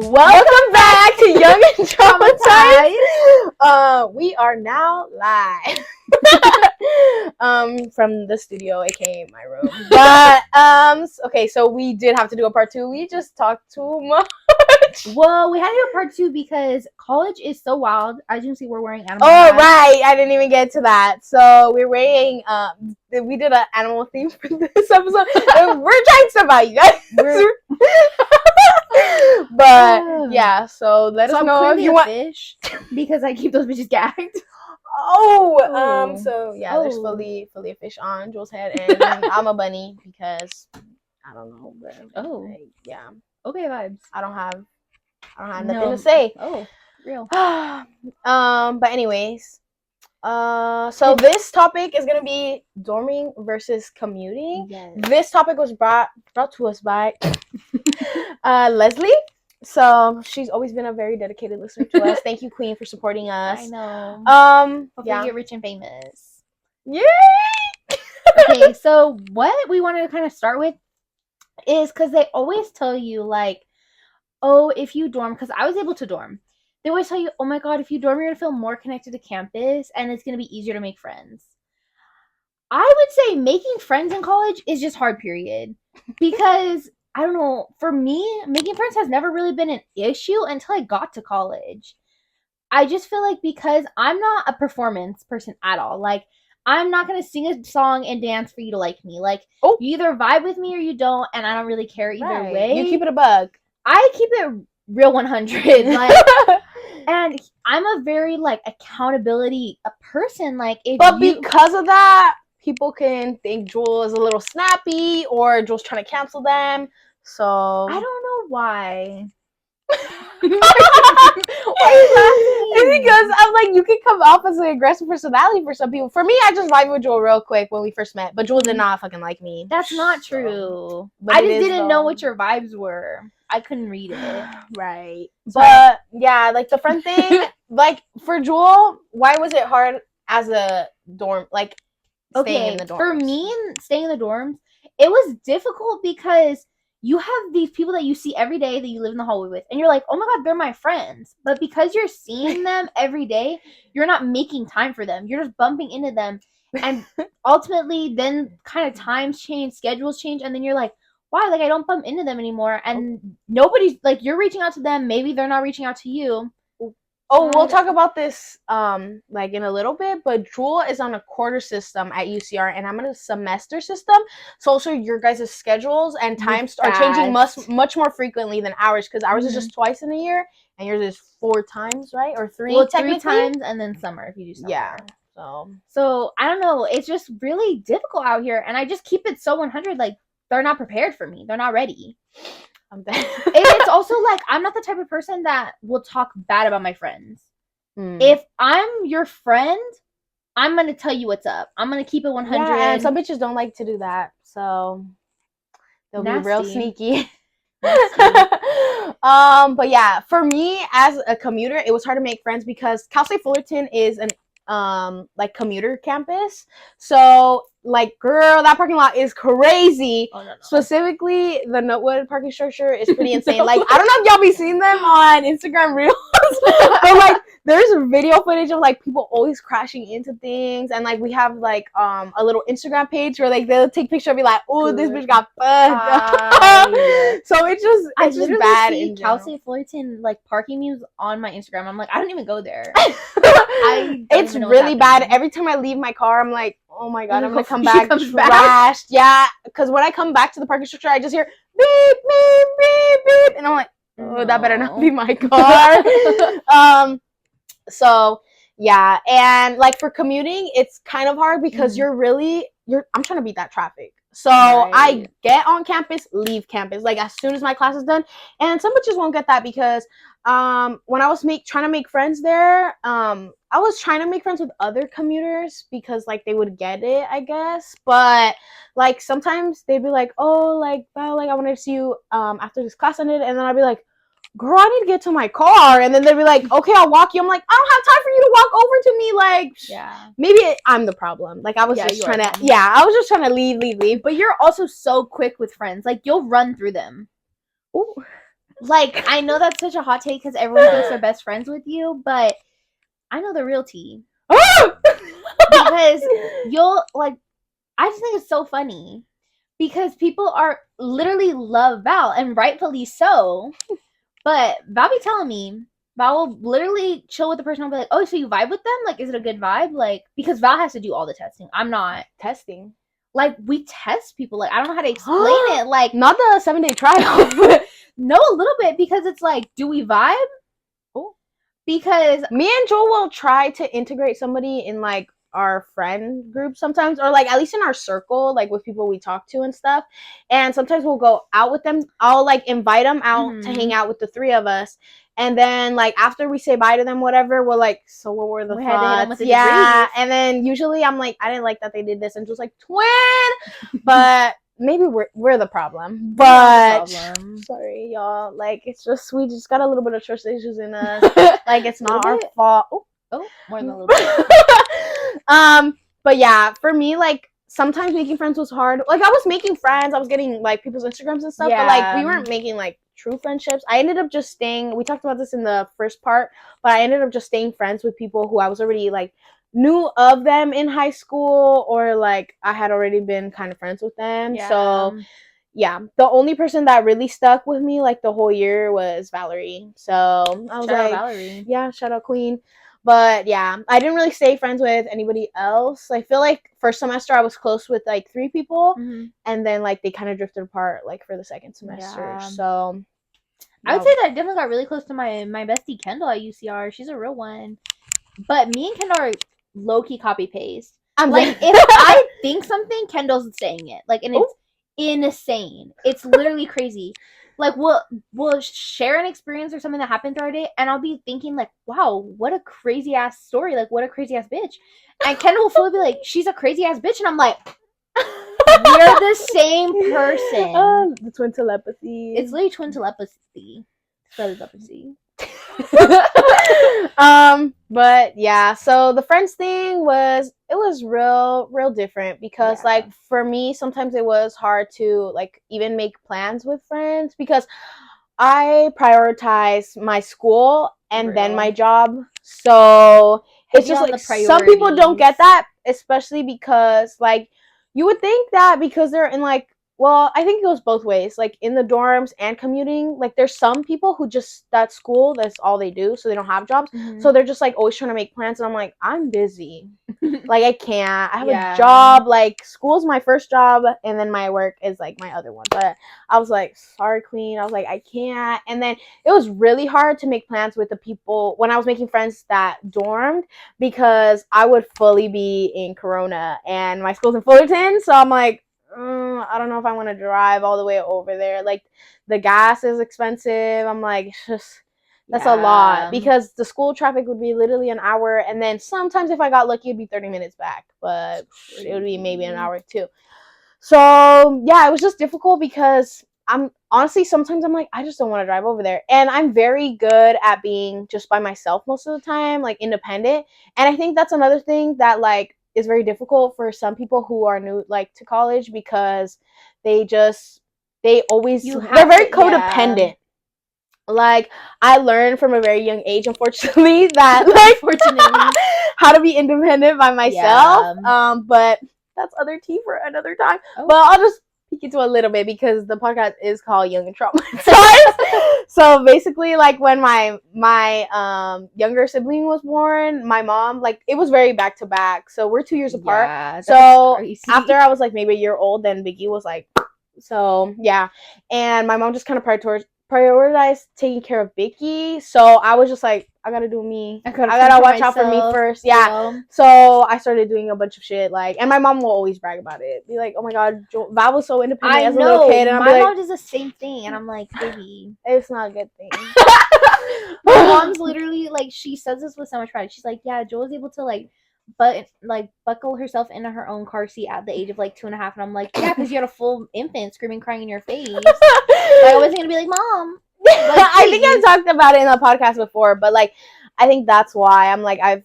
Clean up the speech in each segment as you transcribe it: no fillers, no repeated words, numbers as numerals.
Welcome back to Young and Traumatized. We are now live from the studio, aka my room. But okay, so we did have to do a part 2. We just talked too much. Well, we had to do a part 2 because college is so wild. As you can see, we're wearing animal hats. Right, I didn't even get to that. So we're wearing we did an animal theme for this episode. We're trying stuff out, you guys. But yeah, so let us know if you want fish because I keep those bitches gagged. So yeah, there's fully a fish on Jules' head, and I'm a bunny because I don't know, but yeah, okay, vibes. I don't have nothing to say. Oh, real. But anyways, so this topic is gonna be dorming versus commuting. Yes. This topic was brought to us by Leslie. So she's always been a very dedicated listener to us. Thank you, Queen, for supporting us. I know. Hopefully you get rich and famous. Yay! Okay, so what we wanted to kind of start with is because they always tell you, like, oh, if you dorm, because I was able to dorm. They always tell you, oh my god, if you dorm, you're going to feel more connected to campus, and it's going to be easier to make friends. I would say making friends in college is just hard, period. Because, I don't know, for me, making friends has never really been an issue until I got to college. I just feel like because I'm not a performance person at all. Like, I'm not going to sing a song and dance for you to like me. Like, you either vibe with me or you don't, and I don't really care either way. You keep it a bug. I keep it real 100. Like, and I'm a very, like, accountability person. Like, because of that, people can think Jewel is a little snappy or Jewel's trying to cancel them. So I don't know why. Why are you laughing? It's because I'm like, you can come off as an aggressive personality for some people. For me, I just vibed with Jewel real quick when we first met, but Jewel did not fucking like me. That's not true. But I just didn't know what your vibes were. I couldn't read it. Right. But yeah, like the friend thing, like for Jewel, why was it hard as a dorm, like staying in the dorms? For me, staying in the dorms, it was difficult because you have these people that you see every day that you live in the hallway with, and you're like, oh my god, they're my friends. But because you're seeing them every day, you're not making time for them. You're just bumping into them. And ultimately, then kind of times change, schedules change, and then you're like, why? Like, I don't bump into them anymore. And nobody's, like, you're reaching out to them. Maybe they're not reaching out to you. Oh, we'll talk about this like in a little bit, but Jewel is on a quarter system at UCR, and I'm on a semester system. So also your guys' schedules and times are changing much more frequently than ours, because ours is just twice in a year, and yours is 4 times, right? Or 3 technically. 3 times, and then summer if you do summer. Yeah. So I don't know. It's just really difficult out here, and I just keep it so 100. Like, they're not prepared for me. They're not ready. And it's also like, I'm not the type of person that will talk bad about my friends. If I'm your friend, I'm going to tell you what's up. I'm going to keep it 100. Yeah, and some bitches don't like to do that. So they'll be real sneaky. But yeah, for me as a commuter, it was hard to make friends because Cal State Fullerton is an like commuter campus. So like, girl, that parking lot is crazy. Oh, no. Specifically, the Nutwood parking structure is pretty insane. Like, I don't know if y'all be seeing them on Instagram Reels, but like, there's video footage of like people always crashing into things, and like we have like a little Instagram page where like they'll take picture and be like, oh, this bitch got fucked. So it's just bad. See Cal State Fullerton like parking memes on my Instagram. I'm like, I don't even go there. It's really bad. Every time I leave my car, I'm like, oh my god, I'm gonna come back trashed. Yeah, because when I come back to the parking structure, I just hear beep beep beep beep, and I'm like, oh, that better not be my car. So yeah, and like for commuting, it's kind of hard because I'm trying to beat that traffic. So I get on campus, leave campus, like as soon as my class is done. And some bitches won't get that because when I was trying to make friends there, I was trying to make friends with other commuters because like they would get it, I guess. But like sometimes they'd be like, oh, like, well, like I wanted to see you after this class ended, and then I'd be like, girl, I need to get to my car. And then they'd be like, okay, I'll walk you. I'm like, I don't have time for you to walk over to me. Like, maybe I'm the problem. Like, I was just trying to leave. But you're also so quick with friends. Like, you'll run through them. Ooh. Like, I know that's such a hot take because everyone thinks they're best friends with you, but I know the real tea. Because you'll, like, I just think it's so funny. Because people are literally love Val, and rightfully so. But Val be telling me, Val will literally chill with the person and be like, oh, so you vibe with them? Like, is it a good vibe? Like, because Val has to do all the testing. I'm not. Testing. Like, we test people. Like, I don't know how to explain it. Like, not the 7-day trial. No, a little bit, because it's like, do we vibe? Oh. Because me and Joel will try to integrate somebody in like our friend group sometimes, or like at least in our circle, like with people we talk to and stuff. And sometimes we'll go out with them. I'll like invite them out to hang out with the three of us. And then like after we say bye to them, whatever, we're like, so what were the we thoughts? had to hit them with the yeah. debrief. And then usually I'm like, I didn't like that they did this, and just like twin. But maybe we're the problem. But sorry, y'all. Like it's just we just got a little bit of trust issues in us. Like it's not our fault. Oh, more than a little bit. But yeah, for me, like sometimes making friends was hard. Like I was making friends, I was getting like people's Instagrams and stuff, but like we weren't making like true friendships. I ended up just staying. We talked about this in the first part, but I ended up just staying friends with people who I was already like knew of them in high school, or like I had already been kind of friends with them. Yeah. So yeah, the only person that really stuck with me like the whole year was Valerie. So I was like, Valerie. Yeah, shout out Queen. But yeah, I didn't really stay friends with anybody else. I feel like first semester I was close with like 3 people, and then like they kind of drifted apart like for the second semester. Yeah. So I would say that I definitely got really close to my bestie Kendall at UCR. She's a real one. But me and Kendall are low-key copy paste. Like if I think something, Kendall's saying it. Like, and it's insane. It's literally crazy. Like we'll share an experience or something that happened through our day, and I'll be thinking like, wow, what a crazy ass story. Like what a crazy ass bitch. And Kendall will fully be like, she's a crazy ass bitch, and I'm like, we're the same person. The twin telepathy. It's literally twin telepathy. Telepathy. But yeah, so the friends thing was real different, because like for me sometimes it was hard to like even make plans with friends, because I prioritize my school and then my job. So it's just like some people don't get that, especially because like you would think that because they're in like, well, I think it goes both ways. Like in the dorms and commuting, like there's some people who just, that school, that's all they do, so they don't have jobs. So they're just like always trying to make plans, and I'm like, I'm busy. Like I can't. I have a job. Like school's my first job, and then my work is like my other one. But I was like, sorry, Queen. I was like, I can't. And then it was really hard to make plans with the people when I was making friends that dormed, because I would fully be in Corona and my school's in Fullerton. So I'm like, I don't know if I want to drive all the way over there. Like the gas is expensive. I'm like, it's just, that's a lot, because the school traffic would be literally an hour, and then sometimes if I got lucky it'd be 30 minutes back, but it would be maybe an hour too. So yeah, it was just difficult, because I'm honestly sometimes I'm like, I just don't want to drive over there, and I'm very good at being just by myself most of the time, like independent. And I think that's another thing that like is very difficult for some people who are new like to college, because they're very codependent. Like I learned from a very young age, unfortunately, that like how to be independent by myself. But that's other tea for another time. But I'll just peek into a little bit, because the podcast is called Young and Traumatized. So basically, like when my younger sibling was born, my mom, like it was very back to back. So we're 2 years apart. So after I was like maybe a year old, then Biggie was like, so yeah, and my mom just kind of prioritized taking care of Vicky. So I was just like, I gotta do me. I gotta watch out for me first. Yeah. So I started doing a bunch of shit, like, and my mom will always brag about it. Be like, oh my god, Val was so independent as a little kid. And my mom does the same thing, and I'm like, baby, it's not a good thing. My mom's literally like, she says this with so much pride. She's like, yeah, Joel's able to like buckle herself into her own car seat at the age of like 2.5, and I'm like, yeah, because you had a full infant screaming, crying in your face. Like I wasn't gonna be like, Mom. Like, I think I've talked about it in the podcast before, but like I think that's why I'm like I'm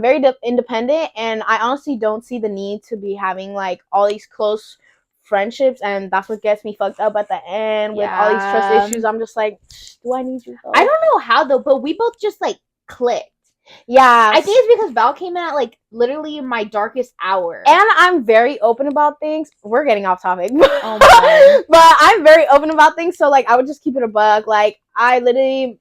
very independent, and I honestly don't see the need to be having like all these close friendships, and that's what gets me fucked up at the end with all these trust issues. I'm just like, do I need you though? I don't know how though, but we both just like clicked. Yeah, I think it's because Val came in at like literally my darkest hour, and I'm very open about things. We're getting off topic. Oh my God. But I'm very open about things, so like I would just keep it a bug. Like I wouldn't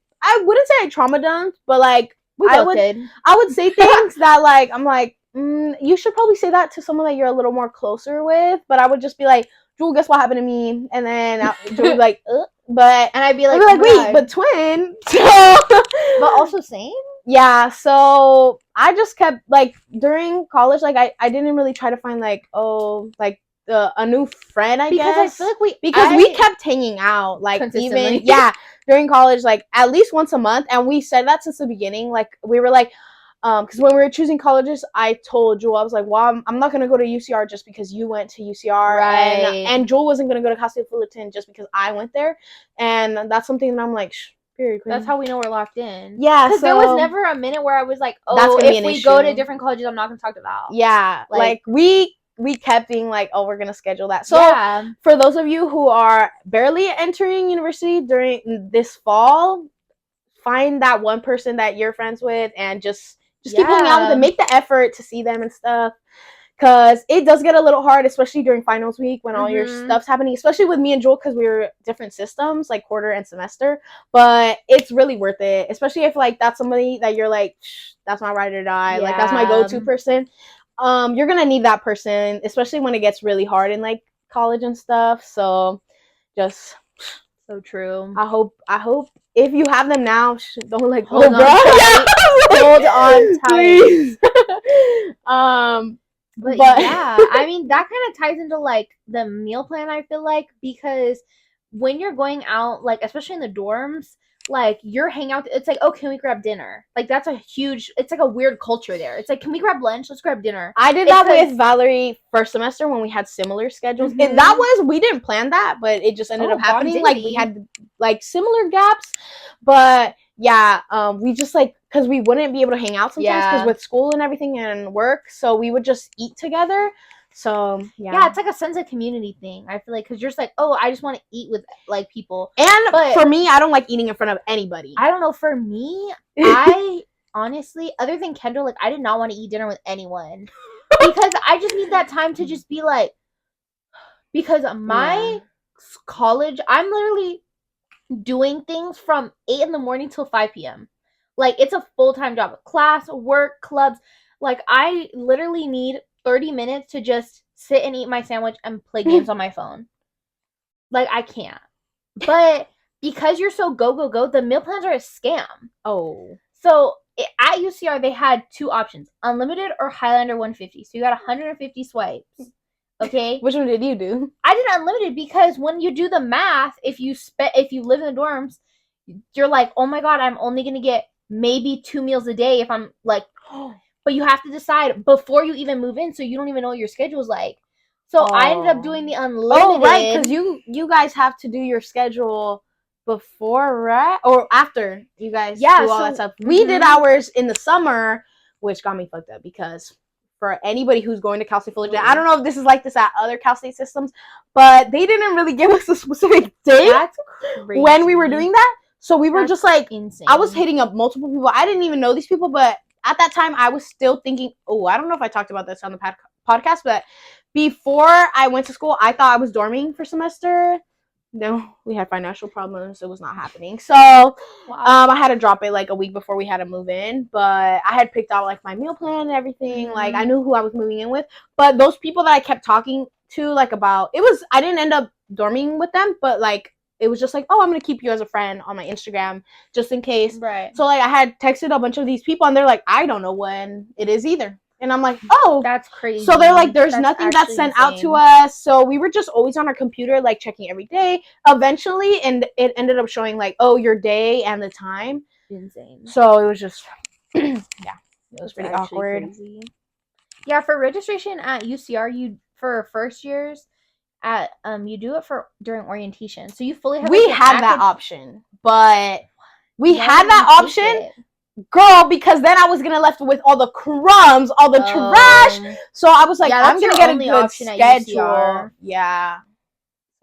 say I trauma dumped, but like I would say things that like I'm like, you should probably say that to someone that you're a little more closer with. But I would just be like, Jewel, guess what happened to me? And then Jewel would be like, but and I'd be like, wait, God. But twin. But also same. Yeah, so I just kept like during college, like I didn't really try to find like a new friend, I guess. I feel like we kept hanging out like even during college, like at least once a month, and we said that since the beginning. Like we were like, because when we were choosing colleges, I told Jewel, I was like, well, I'm not gonna go to UCR just because you went to UCR, right? And Jewel wasn't gonna go to Cal State Fullerton just because I went there, and that's something that I'm like. That's how we know we're locked in. Yeah, because there was never a minute where I was like, "Oh, if we go to different colleges, I'm not gonna talk to Val." Yeah, like we kept being like, "Oh, we're gonna schedule that." So for those of you who are barely entering university during this fall, find that one person that you're friends with and just keep hanging out with them. Make the effort to see them and stuff. Because it does get a little hard, especially during finals week when all your stuff's happening, especially with me and Joel because we were different systems, like quarter and semester. But it's really worth it, especially if like that's somebody that you're like, that's my ride or die. Like that's my go-to person. You're going to need that person, especially when it gets really hard in like college and stuff. So just so true. I hope if you have them now, don't like hold on tight. Hold on tight. But yeah, I mean, that kind of ties into, like, the meal plan, I feel like, because when you're going out, like, especially in the dorms, like, your hangout, it's like, oh, can we grab dinner? Like, that's a huge, it's like a weird culture there. It's like, can we grab lunch? Let's grab dinner. I did that with Valerie first semester when we had similar schedules. And that was, we didn't plan that, but it just ended up happening. Like, we had, like, similar gaps. But, yeah, we just, like, because we wouldn't be able to hang out sometimes because with school and everything and work, so we would just eat together. So yeah, it's like a sense of community thing. I feel like because you're just like, oh, I just want to eat with like people. And for me, I don't like eating in front of anybody. I don't know. For me, I honestly, other than Kendall, like I did not want to eat dinner with anyone because I just need that time to just be like, because my college, I'm literally doing things from 8 a.m. till 5 p.m. Like, it's a full-time job. Class, work, clubs. Like, I literally need 30 minutes to just sit and eat my sandwich and play games on my phone. Like, I can't. But because you're so go, the meal plans are a scam. Oh. So, at UCR, they had 2 options. Unlimited or Highlander 150. So, you got 150 swipes. Okay? Which one did you do? I did unlimited because when you do the math, if you live in the dorms, you're like, oh my God, I'm only going to get maybe 2 meals a day if I'm like, but you have to decide before you even move in, so you don't even know what your schedule's like. So I ended up doing the unlimited. Oh, right, because you guys have to do your schedule before, right? Or after you guys do all that stuff. We did ours in the summer, which got me fucked up because for anybody who's going to Cal State Fullerton, I don't know if this is like this at other Cal State systems, but they didn't really give us a specific date when we were doing that. So we were just like, insane. I was hitting up multiple people. I didn't even know these people, but at that time I was still thinking, oh, I don't know if I talked about this on the podcast, but before I went to school, I thought I was dorming for semester. No, we had financial problems. It was not happening. So I had to drop it like a week before we had to move in. But I had picked out like my meal plan and everything. Like I knew who I was moving in with. But those people that I kept talking to, like about, I didn't end up dorming with them, but like it was just like, oh, I'm going to keep you as a friend on my Instagram just in case. Right. So like I had texted a bunch of these people and they're like, I don't know when it is either. And I'm like, oh, that's crazy. So they're like, there's nothing that's sent out to us. So we were just always on our computer, like checking every day. Eventually, and it ended up showing like, oh, your day and the time. Insane. So it was just, yeah, it was pretty awkward. Crazy. Yeah, for registration at UCR, for first years, you do it during orientation. So you fully have. We had that option, but we had that option. girl, because then I was gonna left with all the crumbs, all the trash. So I was like, yeah, I'm gonna get a good schedule. UCR. Yeah.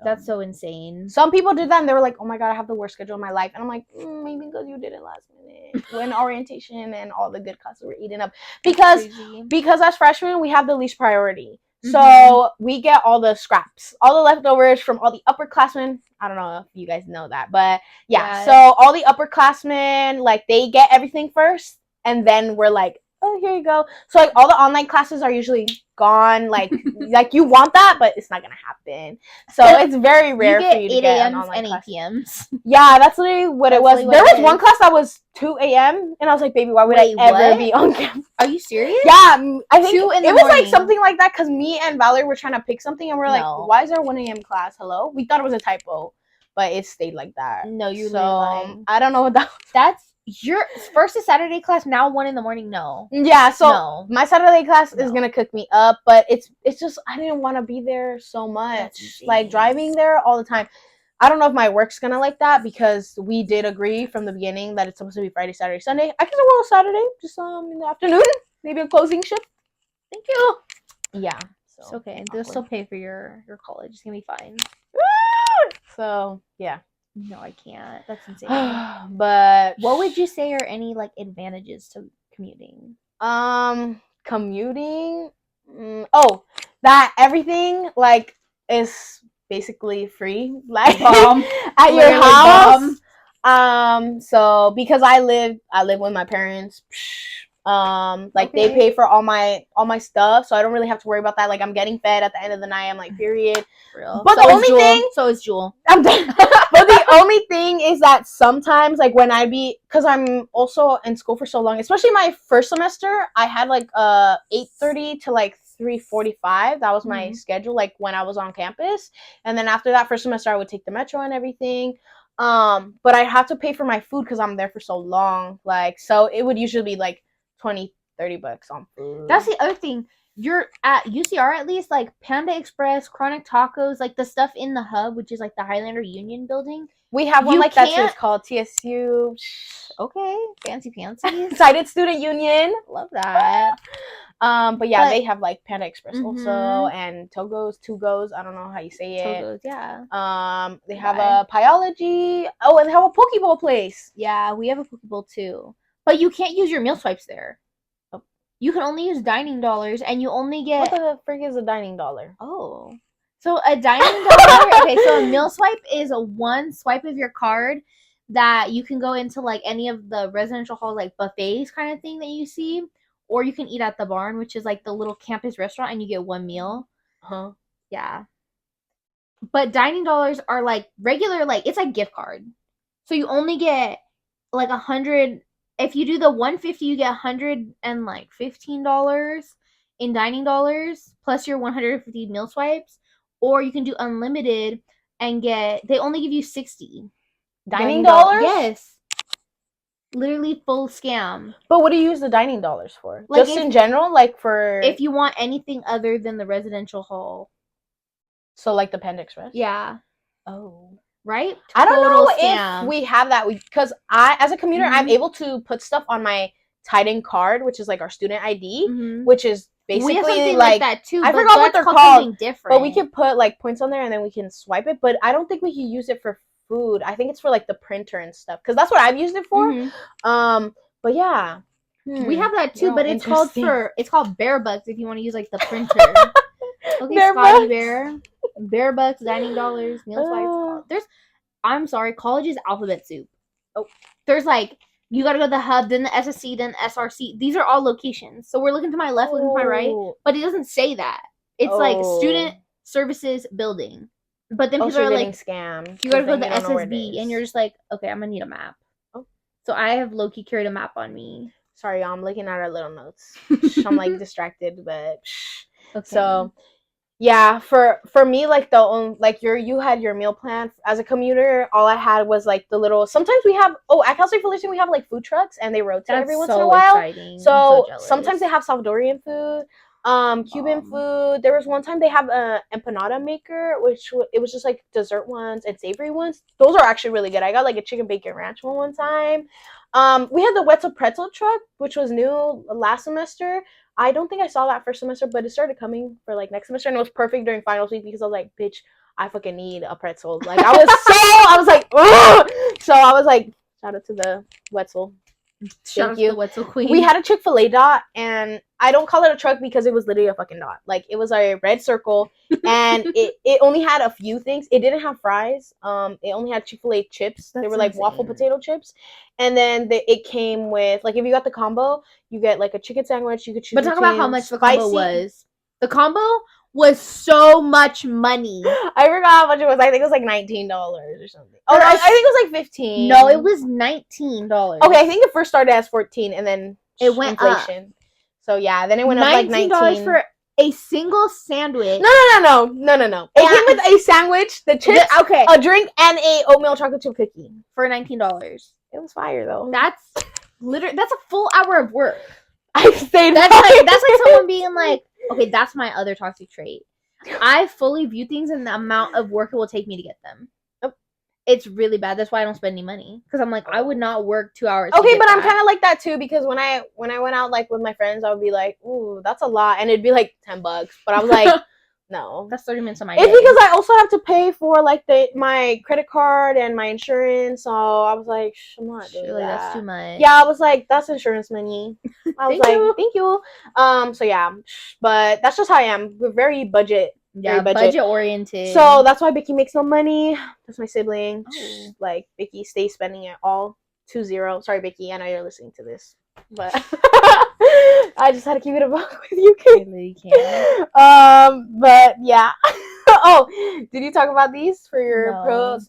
That's so insane. Some people did that and they were like, oh my god, I have the worst schedule of my life. And I'm like, maybe because you did it last minute when orientation and all the good classes were eaten up. Because as freshmen, we have the least priority. So we get all the scraps, all the leftovers from all the upperclassmen. I don't know if you guys know that, but yeah. So all the upperclassmen, like, they get everything first, and then we're like, oh, here you go. So like all the online classes are usually gone. Like like you want that, but it's not gonna happen. So it's very rare for you to get an online class. 8 a.m.s and 8 p.m.s. Yeah, that's literally what it was. There was one class that was 2 a.m. and I was like, baby, why would I ever be on campus? Are you serious? Yeah, I think it was like something like that because me and Valerie were trying to pick something and we're like, why is there 1 a.m. class? Hello? We thought it was a typo, but it stayed like that. No, you're lying. I don't know what that was. That's your first is Saturday class, now 1 a.m. No. Yeah, so my Saturday class is gonna cook me up, but it's just I didn't want to be there so much. Like driving there all the time. I don't know if my work's gonna like that because we did agree from the beginning that it's supposed to be Friday, Saturday, Sunday. I can do well Saturday, just in the afternoon, maybe a closing shift. Thank you. Yeah, so it's okay. They'll still pay for your college. It's gonna be fine. So yeah. No, I can't. That's insane. But what would you say are any like advantages to commuting? Commuting. That everything like is basically free, like at your house. So because I live with my parents. They pay for all my stuff, so I don't really have to worry about that. Like I'm getting fed at the end of the night. I'm like, period. Real. But so the only thing, so is Jewel. I'm done. But the only thing is that sometimes, like when because I'm also in school for so long, especially my first semester, I had like 8:30 to like 3:45. That was my schedule, like when I was on campus. And then after that first semester, I would take the metro and everything. But I have to pay for my food because I'm there for so long. Like, so it would usually be like $20-$30 on food. That's the other thing. You're at UCR at least, like Panda Express, Chronic Tacos, like the stuff in the hub, which is like the Highlander Union building. We have one like that too. It's called TSU. Okay, fancy pansies. Cited Student Union. Love that. But yeah, they have like Panda Express also, and Tugos. I don't know how you say it. Togos, yeah. They have a Pyology. Oh, and they have a Pokeball place. Yeah, we have a Pokeball too. But you can't use your meal swipes there. Oh. You can only use dining dollars, and you only get... What the frick is a dining dollar? Oh. So a dining dollar... Okay, so a meal swipe is a one swipe of your card that you can go into, like, any of the residential hall, like, buffets kind of thing that you see. Or you can eat at the barn, which is, like, the little campus restaurant, and you get one meal. Huh? Yeah. But dining dollars are, like, regular, like, it's like gift card. So you only get, like, 100... If you do the 150, you get $115 in dining dollars plus your 150 meal swipes, or you can do unlimited and they only give you 60 dining dollars. Yes, literally full scam. But what do you use the dining dollars for? Like just in general, like for if you want anything other than the residential hall. So like the Panda Express. Yeah. Oh. Right? I don't know if we have that because I, as a commuter, I'm able to put stuff on my Titan card, which is like our student ID, which is basically we have something like that too. I forgot what they're called, but we can put like points on there and then we can swipe it. But I don't think we can use it for food. I think it's for like the printer and stuff because that's what I've used it for. But yeah, we have that too, but it's called Bear Bucks if you want to use like the printer. Okay, Scotty Bear Bucks, dining dollars, meal swipes. I'm sorry, college is alphabet soup. Oh, there's like you gotta go to the hub, then the SSC, then the SRC. These are all locations. So we're looking to my left, looking to my right, but it doesn't say that. It's like student services building. But then people are like, scammed. You gotta go to the SSB, and you're just like, okay, I'm gonna need a map. Oh, so I have low-key carried a map on me. Sorry, y'all, I'm looking at our little notes. I'm like distracted, but okay. So. Yeah, for me, like you had your meal plan as a commuter. All I had was like the little. Sometimes we have at Cal State Fullerton we have like food trucks and they rotate every once in a while. Exciting. So sometimes they have Salvadorian food. Cuban food. There was one time they have a empanada maker, which it was just like dessert ones and savory ones. Those are actually really good. I got like a chicken bacon ranch one time. We had the Wetzel pretzel truck, which was new last semester. I don't think I saw that first semester, but it started coming for like next semester, and it was perfect during finals week because I was like, bitch, I fucking need a pretzel. Like I was like, ugh! So I was like, shout out to the Wetzel. Shout out to the Wetzel Queen. We had a Chick-fil-A dot, and I don't call it a truck because it was literally a fucking dot. Like, it was a red circle, and it only had a few things. It didn't have fries. It only had Chick-fil-A chips. They were like waffle potato chips, and then it came with, like, if you got the combo, you get like a chicken sandwich. You could choose. But talk about how much the combo was. The combo was so much money. I forgot how much it was. I think it was like $19 or something. Oh, I think it was like $15. No, it was $19. Okay, I think it first started as 14, and then it went inflation. Up. So yeah, then it went up like $19 for a single sandwich. No. It came with a sandwich, the chips, a drink, and a oatmeal chocolate chip cookie for $19. It was fire though. That's a full hour of work. I stayed. That's like someone being like, okay, that's my other toxic trait. I fully view things in the amount of work it will take me to get them. It's really bad. That's why I don't spend any money. Because I'm like, I would not work 2 hours. Okay, but I'm kind of like that too. Because when I went out like with my friends, I would be like, ooh, that's a lot, and it'd be like $10. But I was like, no, that's 30 minutes of my day. It's because I also have to pay for like my credit card and my insurance. So I was like, I'm not doing that. That's too much. Yeah, I was like, that's insurance money. I was thank you. So yeah, but that's just how I am. We're very budget. Yeah, budget oriented. So that's why Vicky makes no money. That's my sibling. Oh. Like Vicky stays spending it all 2-0. Sorry, Vicky. I know you're listening to this, but I just had to keep it a buck with you. Really can't. But yeah. Oh, did you talk about these for your pros?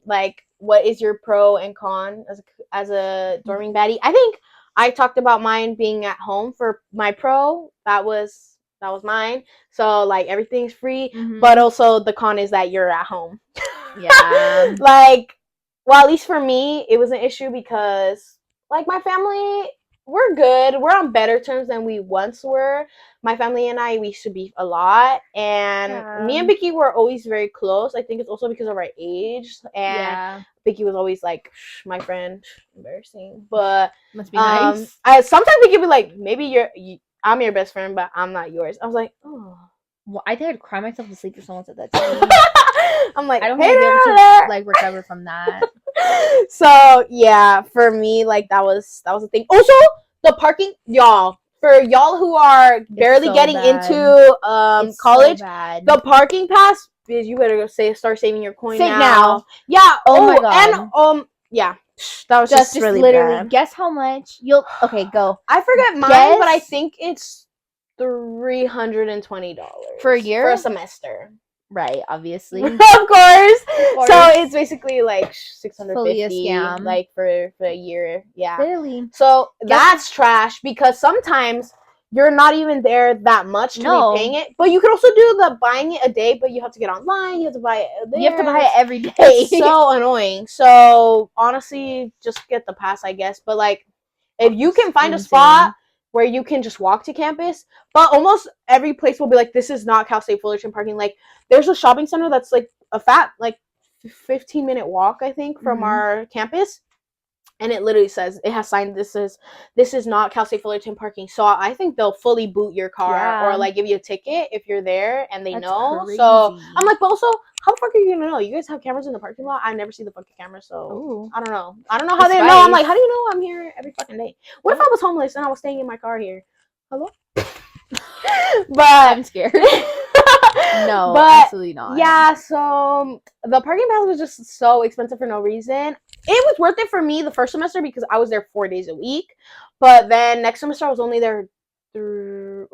Like what is your pro and con as a dorming baddie? I think I talked about mine being at home for my pro. That was mine. So like everything's free, but also the con is that you're at home. Yeah. Like, well, at least for me, it was an issue because like my family, we're good. We're on better terms than we once were. My family and I, we used to beef a lot, and me and Vicky were always very close. I think it's also because of our age, and Vicky was always like, my friend, embarrassing, but must be nice. Sometimes Vicky would be like, maybe I'm your best friend, but I'm not yours. I was like, oh. Well, I think I'd cry myself to sleep if someone said that to me. I'm like, I don't think I'd be able to like recover from that. So yeah, for me, like that was a thing. Also, the parking, y'all. For y'all who are barely getting into college, the parking pass, bitch, you better go start saving your coin now. Yeah. Oh my god. And yeah. That was just really literally bad. Guess how much okay, go. I forget mine, but I think it's $320 for a year, for a semester. Right, obviously. Of course. So it's basically like $650 like for a year. Yeah. Really? So that's trash because sometimes you're not even there that much to be paying it. But you could also do the buying it a day, but you have to get online. You have to buy it there. You have to buy it every day. It's so annoying. So honestly, just get the pass, I guess. But like, if you can find a spot where you can just walk to campus, but almost every place will be like, this is not Cal State Fullerton parking. Like, there's a shopping center that's like a 15-minute walk, I think, from our campus. And it literally says, it has signed, this is not Cal State Fullerton parking. So I think they'll fully boot your car or like give you a ticket if you're there and they know. Crazy. So I'm like, but also, how the fuck are you gonna know? You guys have cameras in the parking lot? I never see the fucking cameras, so I don't know. I don't know how they know. I'm like, how do you know I'm here every fucking day? What if I was homeless and I was staying in my car here? Hello? But I'm scared. No, absolutely not. Yeah, so the parking pass was just so expensive for no reason. It was worth it for me the first semester because I was there 4 days a week. But then next semester I was only there I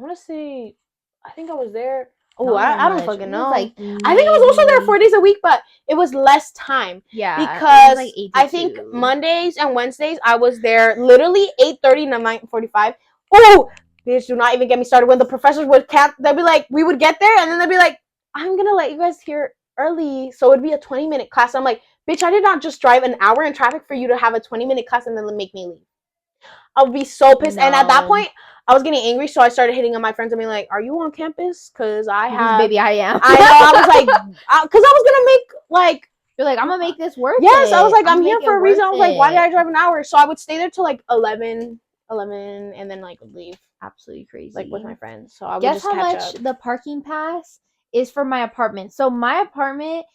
want to say, I think I was there. Oh, I don't fucking know. Like, I think I was also there 4 days a week, but it was less time. Yeah. Because like I think Mondays and Wednesdays I was there literally 8:30 to 9:45. Oh, bitch, do not even get me started. When the professors would they'd be like, we would get there and then they'd be like, I'm gonna let you guys here early. So it'd be a 20-minute class. I'm like, bitch, I did not just drive an hour in traffic for you to have a 20-minute class and then make me leave. I'll be so pissed. No. And at that point, I was getting angry, so I started hitting on my friends and being like, "Are you on campus? Because I have." Baby, I am. I know. I was like, because I was gonna make like. You're like, I'm gonna make this worth it. Yes, I was like, I'm here for a reason. I was like, why did I I drive an hour? So I would stay there till like 11, and then like leave. Absolutely crazy. Like with my friends. So I would guess just how catch much up. the parking pass is for my apartment. So my apartment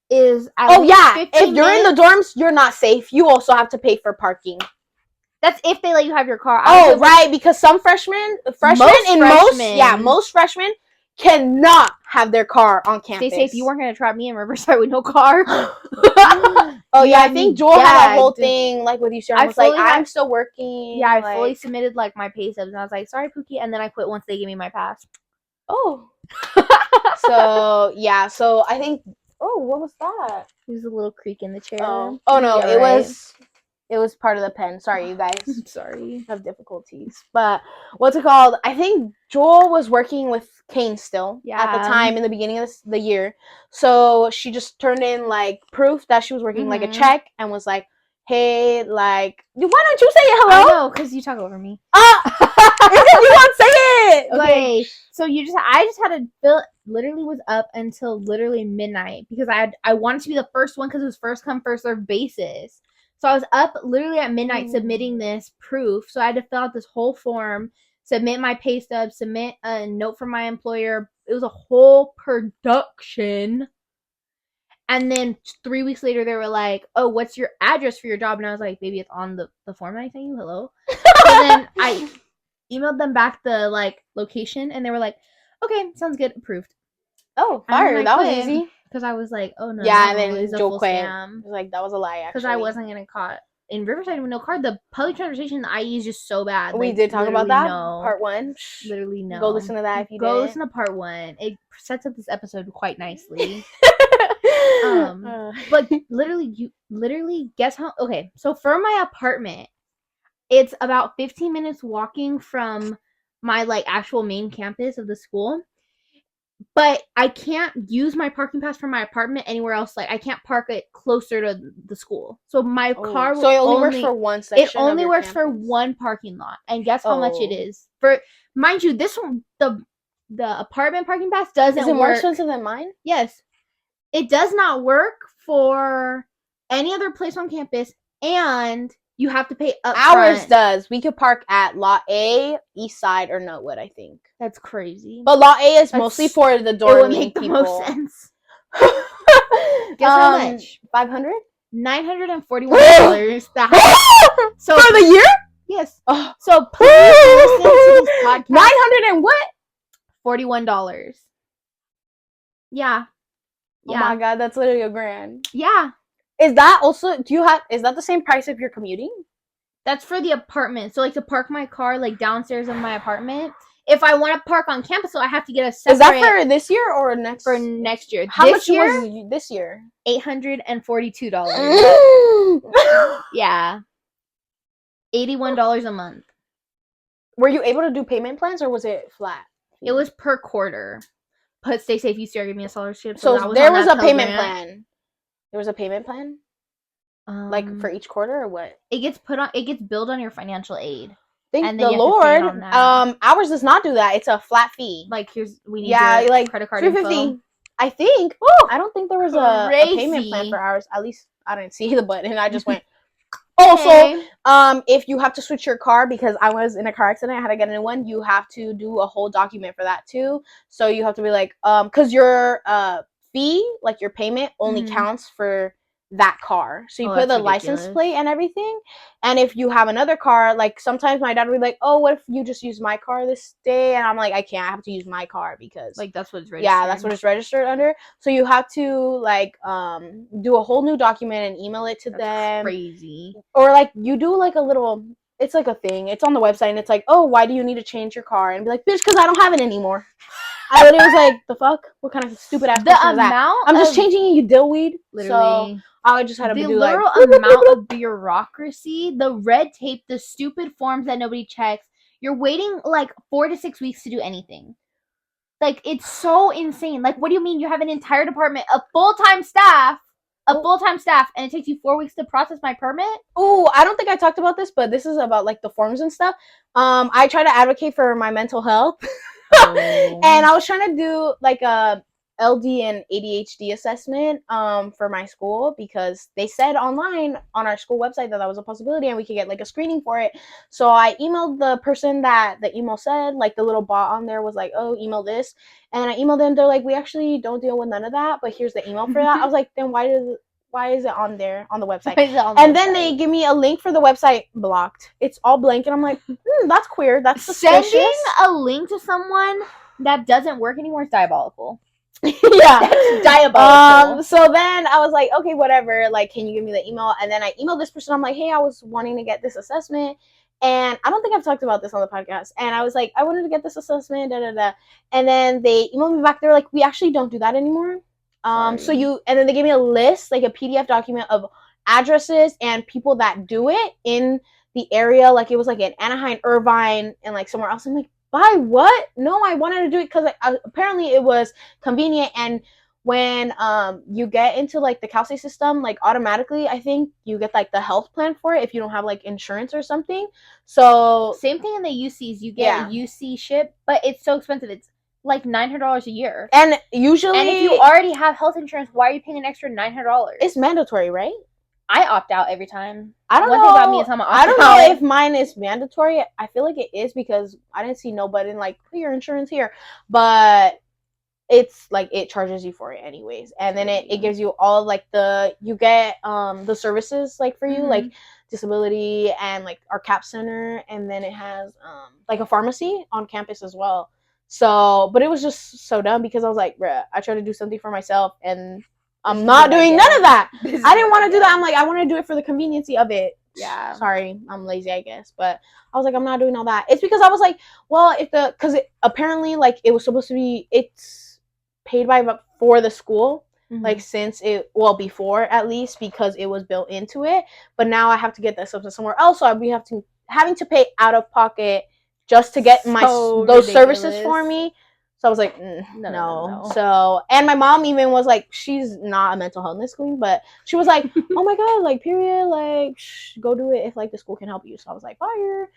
is at Oh least yeah, 15 if you're minutes. in the dorms, you're not safe. You also have to pay for parking. That's if they let you have your car. Oh right, because some freshmen, most freshmen cannot have their car on campus. Stay safe. You weren't gonna trap me in Riverside with no car. Oh yeah, I think Joel had a whole thing like with you. Sharon was like, I'm still working. Yeah, I fully submitted like my pay stubs, and I was like, sorry, Pookie, and then I quit once they gave me my pass. Oh. So yeah, so I think. Oh, what was that? It was a little creak in the chair. Oh no, it was part of the pen. Sorry, you guys. I'm sorry. Have difficulties. But what's it called? I think Joel was working with Kane still at the time in the beginning of the year. So she just turned in like proof that she was working, like a check, and was like, hey, like, why don't you say it? Hello? I know, because you talk over me. You won't say it. Okay, like, so I just had to fill. Literally was up until literally midnight because I wanted to be the first one because it was first come first served basis. So I was up literally at midnight submitting this proof. So I had to fill out this whole form, submit my pay stub, submit a note from my employer. It was a whole production. And then 3 weeks later, they were like, oh, what's your address for your job? And I was like, baby, it's on the form I sent you. Hello. So then I emailed them back the like location, and they were like, okay, sounds good, approved. Oh, fire! That was easy. Because I was like, oh no, yeah, no, and then Joel quit. Scam. It was like that was a lie, actually. Because I wasn't gonna caught in Riverside with no car. The public transportation in the IE is just so bad. We did talk about that. Part 1. Literally no. Go listen to that if you go listen to part 1. It sets up this episode quite nicely. But literally guess how? Okay, so for my apartment, it's about 15 minutes walking from my like actual main campus of the school. But I can't use my parking pass from my apartment anywhere else. Like I can't park it closer to the school. So my car. So it only works for one section. It only works for one parking lot. And guess how much it is? For mind you, this one the apartment parking pass doesn't work. Is it more expensive than mine? Yes. It does not work for any other place on campus, and you have to pay up Ours front. does. We could park at Lot A, East Side, or Notewood, I think. That's crazy. But Lot A is mostly for the dorm. It would make the most sense. Guess how much? $500? $941. So for the year? Yes. So please listen to this podcast. 900 and what? $41. Yeah. Oh my god, that's literally $1,000. Yeah. Is that also is that the same price if you're commuting? That's for the apartment. So like to park my car like downstairs in my apartment. If I want to park on campus, so I have to get a separate. Is that for this year or next? For next year. How much was this year? $842. Yeah. $81 a month. Were you able to do payment plans or was it flat? It was per quarter. But stay safe, you still give me a scholarship. So there was a payment plan. There was a payment plan? Like for each quarter or what? It gets billed on your financial aid. Thank the Lord. Ours does not do that. It's a flat fee. Like we need your like credit card info. I think. Oh, I don't think there was a payment plan for ours. At least I didn't see the button. I just went. Also, if you have to switch your car because I was in a car accident, I had to get a new one. You have to do a whole document for that too. So you have to be like, because your fee, like your payment, only counts for that car. So you put the license plate and everything. And if you have another car, like sometimes my dad would be like, oh, what if you just use my car this day? And I'm like, I can't. I have to use my car because like that's what it's registered. Yeah, that's what it's registered under. So you have to like do a whole new document and email it to them. Crazy. Or like you do like a little, it's like a thing. It's on the website and it's like, oh, why do you need to change your car? And be like, bitch, because I don't have it anymore. I literally was like, the fuck? What kind of stupid ass question is that? I'm just changing you dillweed. Literally. So I just had to do like the literal amount of bureaucracy, the red tape, the stupid forms that nobody checks. You're waiting like 4 to 6 weeks to do anything. Like it's so insane. Like, what do you mean you have an entire department of full-time staff a full-time staff, and it takes you 4 weeks to process my permit. Oh, I don't think I talked about this, but this is about like the forms and stuff. I try to advocate for my mental health. And I was trying to do like a LD and ADHD assessment for my school, because they said online on our school website that was a possibility and we could get like a screening for it. So I emailed the person that the email said, like the little bot on there was like, oh, email this. And I emailed them. They're like, we actually don't deal with none of that, but here's the email for that. I was like, then why is it on there on the website? And then they give me a link for the website, blocked. It's all blank, and I'm like, that's queer. That's suspicious. Sending a link to someone that doesn't work anymore is diabolical. Yeah, that's diabolical. So then I was like, okay, whatever. Like, can you give me the email? And then I emailed this person. I'm like, hey, I was wanting to get this assessment, and I don't think I've talked about this on the podcast. And I was like, I wanted to get this assessment, da da da. And then they emailed me back. They're like, we actually don't do that anymore. And then they gave me a list, like a PDF document of addresses and people that do it in the area. Like it was like in Anaheim, Irvine, and like somewhere else. I'm like, why? What? No, I wanted to do it because apparently it was convenient. And when you get into like the CalState system, like automatically, I think you get like the health plan for it if you don't have like insurance or something. So same thing in the UCs. You get UC ship, but it's so expensive. It's like $900 a year. And usually, and if you already have health insurance, why are you paying an extra $900? It's mandatory, right? I opt out every time. I don't know. One thing about me is I'm an opt out. I don't know if mine is mandatory. I feel like it is because I didn't see nobody like, put your insurance here. But it's like it charges you for it anyways. And then it gives you all like you get the services like for you, like disability and like our CAP center, and then it has like a pharmacy on campus as well. So, but it was just so dumb because I was like, bruh, I tried to do something for myself and I'm not doing none of that. I didn't want to do that. I'm like, I want to do it for the conveniency of it. Yeah. Sorry, I'm lazy, I guess. But I was like, I'm not doing all that. It's because I was like, well, because apparently, like, it was supposed to be, it's paid for the school, like, before at least, because it was built into it. But now I have to get that stuff somewhere else. So I'll be having to pay out of pocket just to get those services for me. So I was like, no. So, and my mom even was like, she's not a mental health queen, but she was like, oh my god, like, period, like, go do it if like the school can help you. So I was like, fire.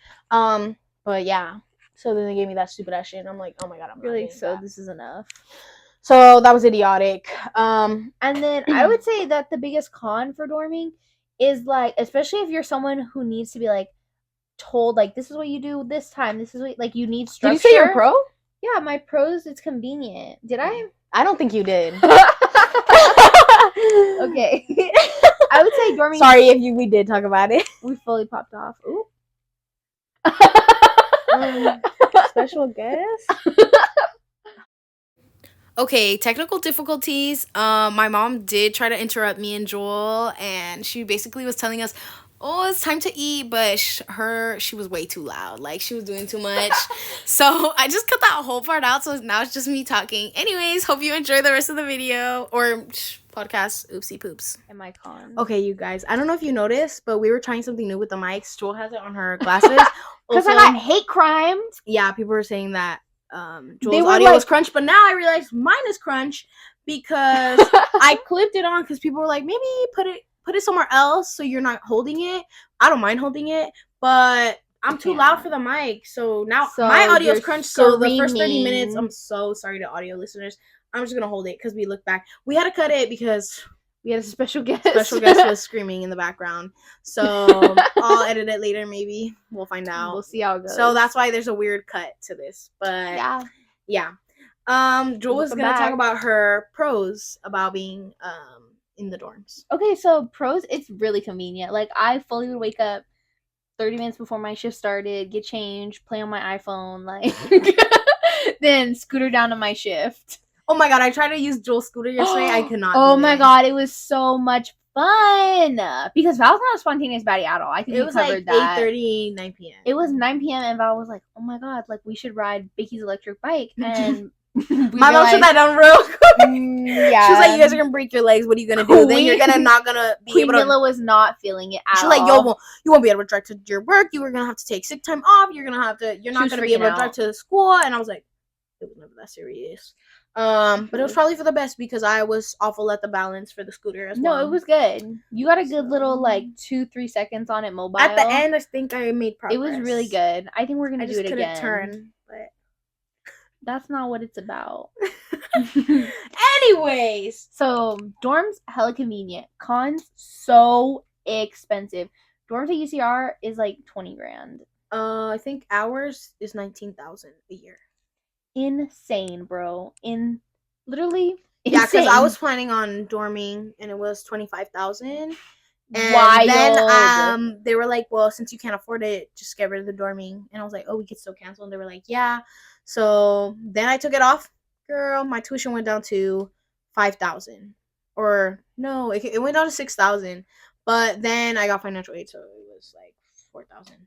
But yeah. So then they gave me that stupid ass shit, and I'm like, oh my god, I'm really this is enough. So that was idiotic. And then I would say that the biggest con for dorming is like, especially if you're someone who needs to be like told like, this is what you do this time, this is what, like, you need structure. Did you say you're pro? Yeah, my pros, it's convenient. Did I? I don't think you did. Okay. I would say dorming. Sorry if we did talk about it. We fully popped off. Ooh. Special guest. Okay, technical difficulties. My mom did try to interrupt me and Joel, and she basically was telling us, oh, it's time to eat, but she was way too loud. Like, she was doing too much. So I just cut that whole part out, so now it's just me talking. Anyways, hope you enjoy the rest of the video or podcast. Oopsie poops. Am I con? Okay, you guys, I don't know if you noticed, but we were trying something new with the mics. Joel has it on her glasses. Because I got hate crimes. Yeah, people were saying that Joel's audio was crunch, but now I realized mine is crunch because I clipped it on because people were like, maybe put it somewhere else so you're not holding it. I don't mind holding it, but I'm too loud for the mic. So now my audio's crunched. So the first 30 minutes, I'm so sorry to audio listeners. I'm just gonna hold it because we look back. We had to cut it because we had a special guest. Special guest was screaming in the background. So I'll edit it later. Maybe we'll find out. We'll see how it goes. So that's why there's a weird cut to this. But yeah. Joel is gonna talk about her pros about being in the dorms. Okay, so pros, it's really convenient. Like, I fully would wake up 30 minutes before my shift started, get changed, play on my iPhone, like, then scooter down to my shift. Oh my god, I tried to use Joel's scooter yesterday. I could not. Oh my god, it was so much fun. Because Val's not a spontaneous baddie at all. I think it was covered like that. 8:30, 9 p.m. It was 9 p.m. and Val was like, oh my god, like, we should ride Becky's electric bike. And my mom said that down real quick. Yeah. She was like, you guys are gonna break your legs. What are you gonna do? Then you're not gonna be Queen able to. Milla was not feeling it at all. She's like, yo, you won't be able to drive to your work. You were gonna have to take sick time off. You're not gonna be able to drive to school. And I was like, it was never that serious. But it was probably for the best because I was awful at the balance for the scooter as well. No, it was good. You got a good little 2-3 seconds on it mobile. At the end, I think I made progress. It was really good. I think we're gonna do it again. I just couldn't turn, but that's not what it's about. Anyways, so dorms hella convenient. Cons so expensive. Dorms at UCR is like 20 grand. I think ours is 19,000 a year. Insane, bro. Literally insane. Yeah, because I was planning on dorming and it was 25,000. And Wild. then they were like, well, since you can't afford it, just get rid of the dorming. And I was like, oh, we could still cancel. And they were like, yeah. So then I took it off. Girl, my tuition went down to 5,000. Or no, it went down to 6,000. But then I got financial aid, so it was like 4,000.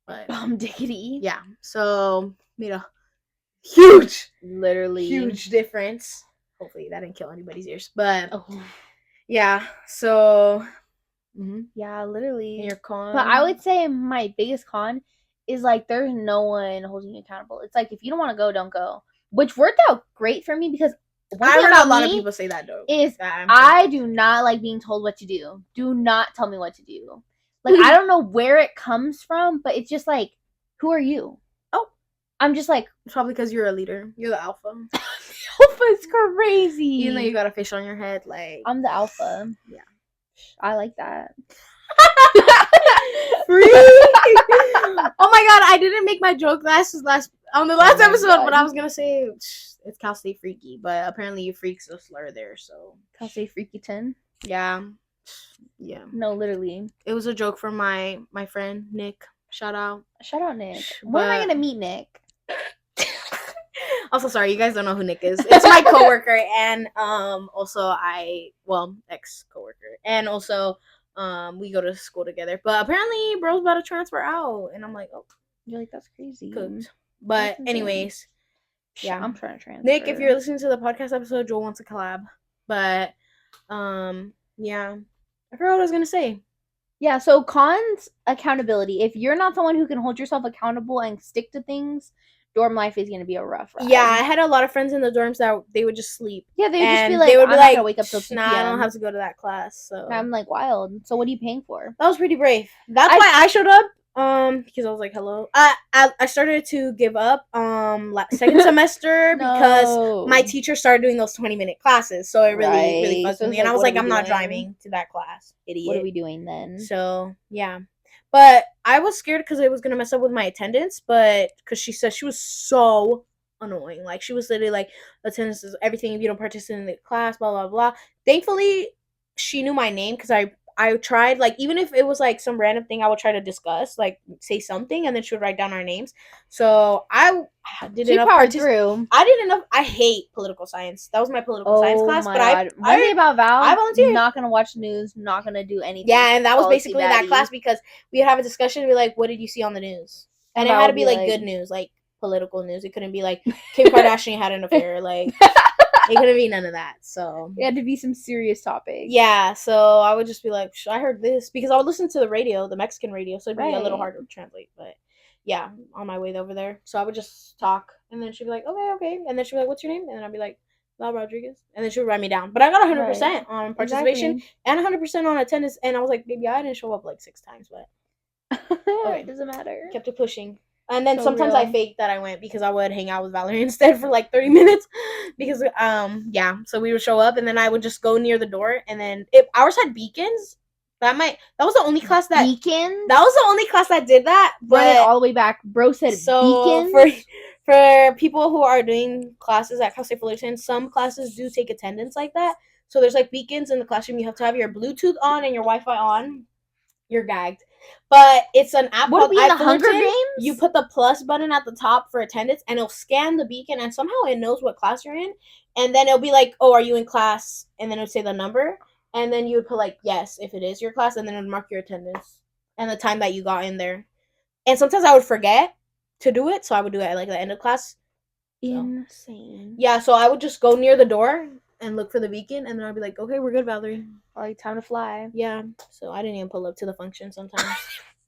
But diggity. Yeah. So made a huge difference. Hopefully that didn't kill anybody's ears. But yeah. So yeah, literally. And your con. But I would say my biggest con is like there's no one holding you accountable. It's like if you don't want to go, don't go. Which worked out great for me because I heard a lot of people say that though. I do not like being told what to do. Do not tell me what to do. Like I don't know where it comes from, but it's just like, who are you? Oh, I'm just like, it's probably because you're a leader. You're the alpha. Alpha's crazy. Even though you got a fish on your head, like I'm the alpha. Yeah, I like that. Free. Oh my god, I didn't make my joke on the last episode, but I was gonna say it's Cal State Freaky, but apparently you freaks a slur there, so Cal State Freaky 10. Yeah. No, literally. It was a joke from my friend Nick. Shout out Nick. When am I gonna meet Nick? Also, sorry, you guys don't know who Nick is. It's my coworker and also ex coworker, and also we go to school together. But apparently, bro's about to transfer out, and I'm like, oh, you're like, that's crazy. Cooked. But anyways, yeah, I'm trying to transfer. Nick, if you're listening to the podcast episode, Joel wants a collab. But yeah, I forgot what I was gonna say. Yeah, so cons, accountability. If you're not someone who can hold yourself accountable and stick to things, dorm life is gonna be a rough ride. Yeah, I had a lot of friends in the dorms that they would just sleep. Yeah, they would just be like, I'm not gonna wake up till 2 p.m. I don't have to go to that class. So I'm like, wild. So what are you paying for? That was pretty brave. That's why I showed up. Because I was like, hello. I started to give up second semester because my teacher started doing those 20-minute classes. So it really fucked with me. And I was like, I'm not driving to that class. Idiot. What are we doing then? So yeah. But I was scared because it was gonna mess up with my attendance, but because she said she was so annoying. Like she was literally like, attendance is everything if you don't participate in the class, blah blah blah. Thankfully, she knew my name because I tried, like, even if it was, like, some random thing I would try to discuss, like, say something, and then she would write down our names. So, I did enough. I did enough. I hate political science. That was my political science class. But one thing about Val, I volunteered. Not going to watch news, not going to do anything. Yeah, and that was basically that class because we'd have a discussion and be like, what did you see on the news? And it had to be, like, good news, like, political news. It couldn't be, like, Kim Kardashian had an affair, like... It couldn't be none of that, so... It had to be some serious topics. Yeah, so I would just be like, I heard this. Because I would listen to the radio, the Mexican radio, so it'd be a little hard to translate. But, yeah, on my way over there. So I would just talk, and then she'd be like, okay. And then she'd be like, what's your name? And then I'd be like, Val Rodriguez. And then she would write me down. But I got 100% on participation and 100% on attendance. And I was like, baby, I didn't show up like 6 times, but... It doesn't matter. Kept it pushing. And then sometimes I faked that I went because I would hang out with Valerie instead for like 30 minutes. Because, so we would show up and then I would just go near the door. And then if ours had beacons, that was the only class that... Beacons? That was the only class that did that. But run it all the way back. Bro said beacons? For people who are doing classes at Cal State Fullerton, some classes do take attendance like that. So there's like beacons in the classroom. You have to have your Bluetooth on and your Wi-Fi on. You're gagged. But it's an app called the Hunger Games? You put the plus button at the top for attendance, and it'll scan the beacon, and somehow it knows what class you're in. And then it'll be like, oh, are you in class? And then it'll say the number. And then you would put, like, yes, if it is your class, and then it would mark your attendance and the time that you got in there. And sometimes I would forget to do it, so I would do it at, like, the end of class. Insane. Yeah, so I would just go near the door and look for the beacon, and then I'd be like, okay, we're good, Valerie. Like, time to fly. Yeah, so I didn't even pull up to the function sometimes.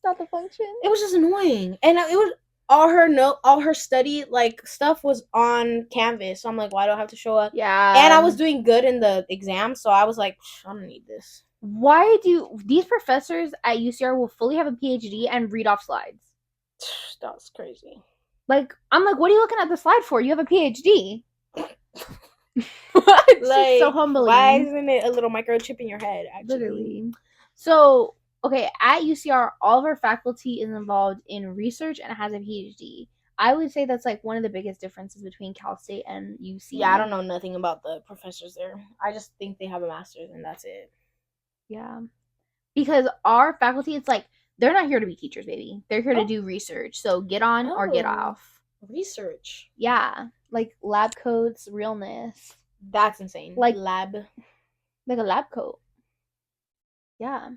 Not the function. It was just annoying. And it was, all her study like stuff was on Canvas. So I'm like, why do I have to show up? Yeah. And I was doing good in the exam, so I was like, I don't need this. Why do these professors at UCR will fully have a PhD and read off slides? That was crazy. Like, I'm like, what are you looking at the slide for? You have a PhD. It's like, just so humbling. Why isn't it a little microchip in your head? Actually, literally. So, okay, at UCR, all of our faculty is involved in research and has a PhD. I would say that's like one of the biggest differences between Cal State and UC. Yeah, I don't know nothing about the professors there. I just think they have a master's and that's it. Yeah. Because our faculty, it's like, they're not here to be teachers, baby. They're here to do research. So get on or get off. Research. Yeah. Like lab coats, realness. That's insane. Like lab. Like a lab coat. Yeah.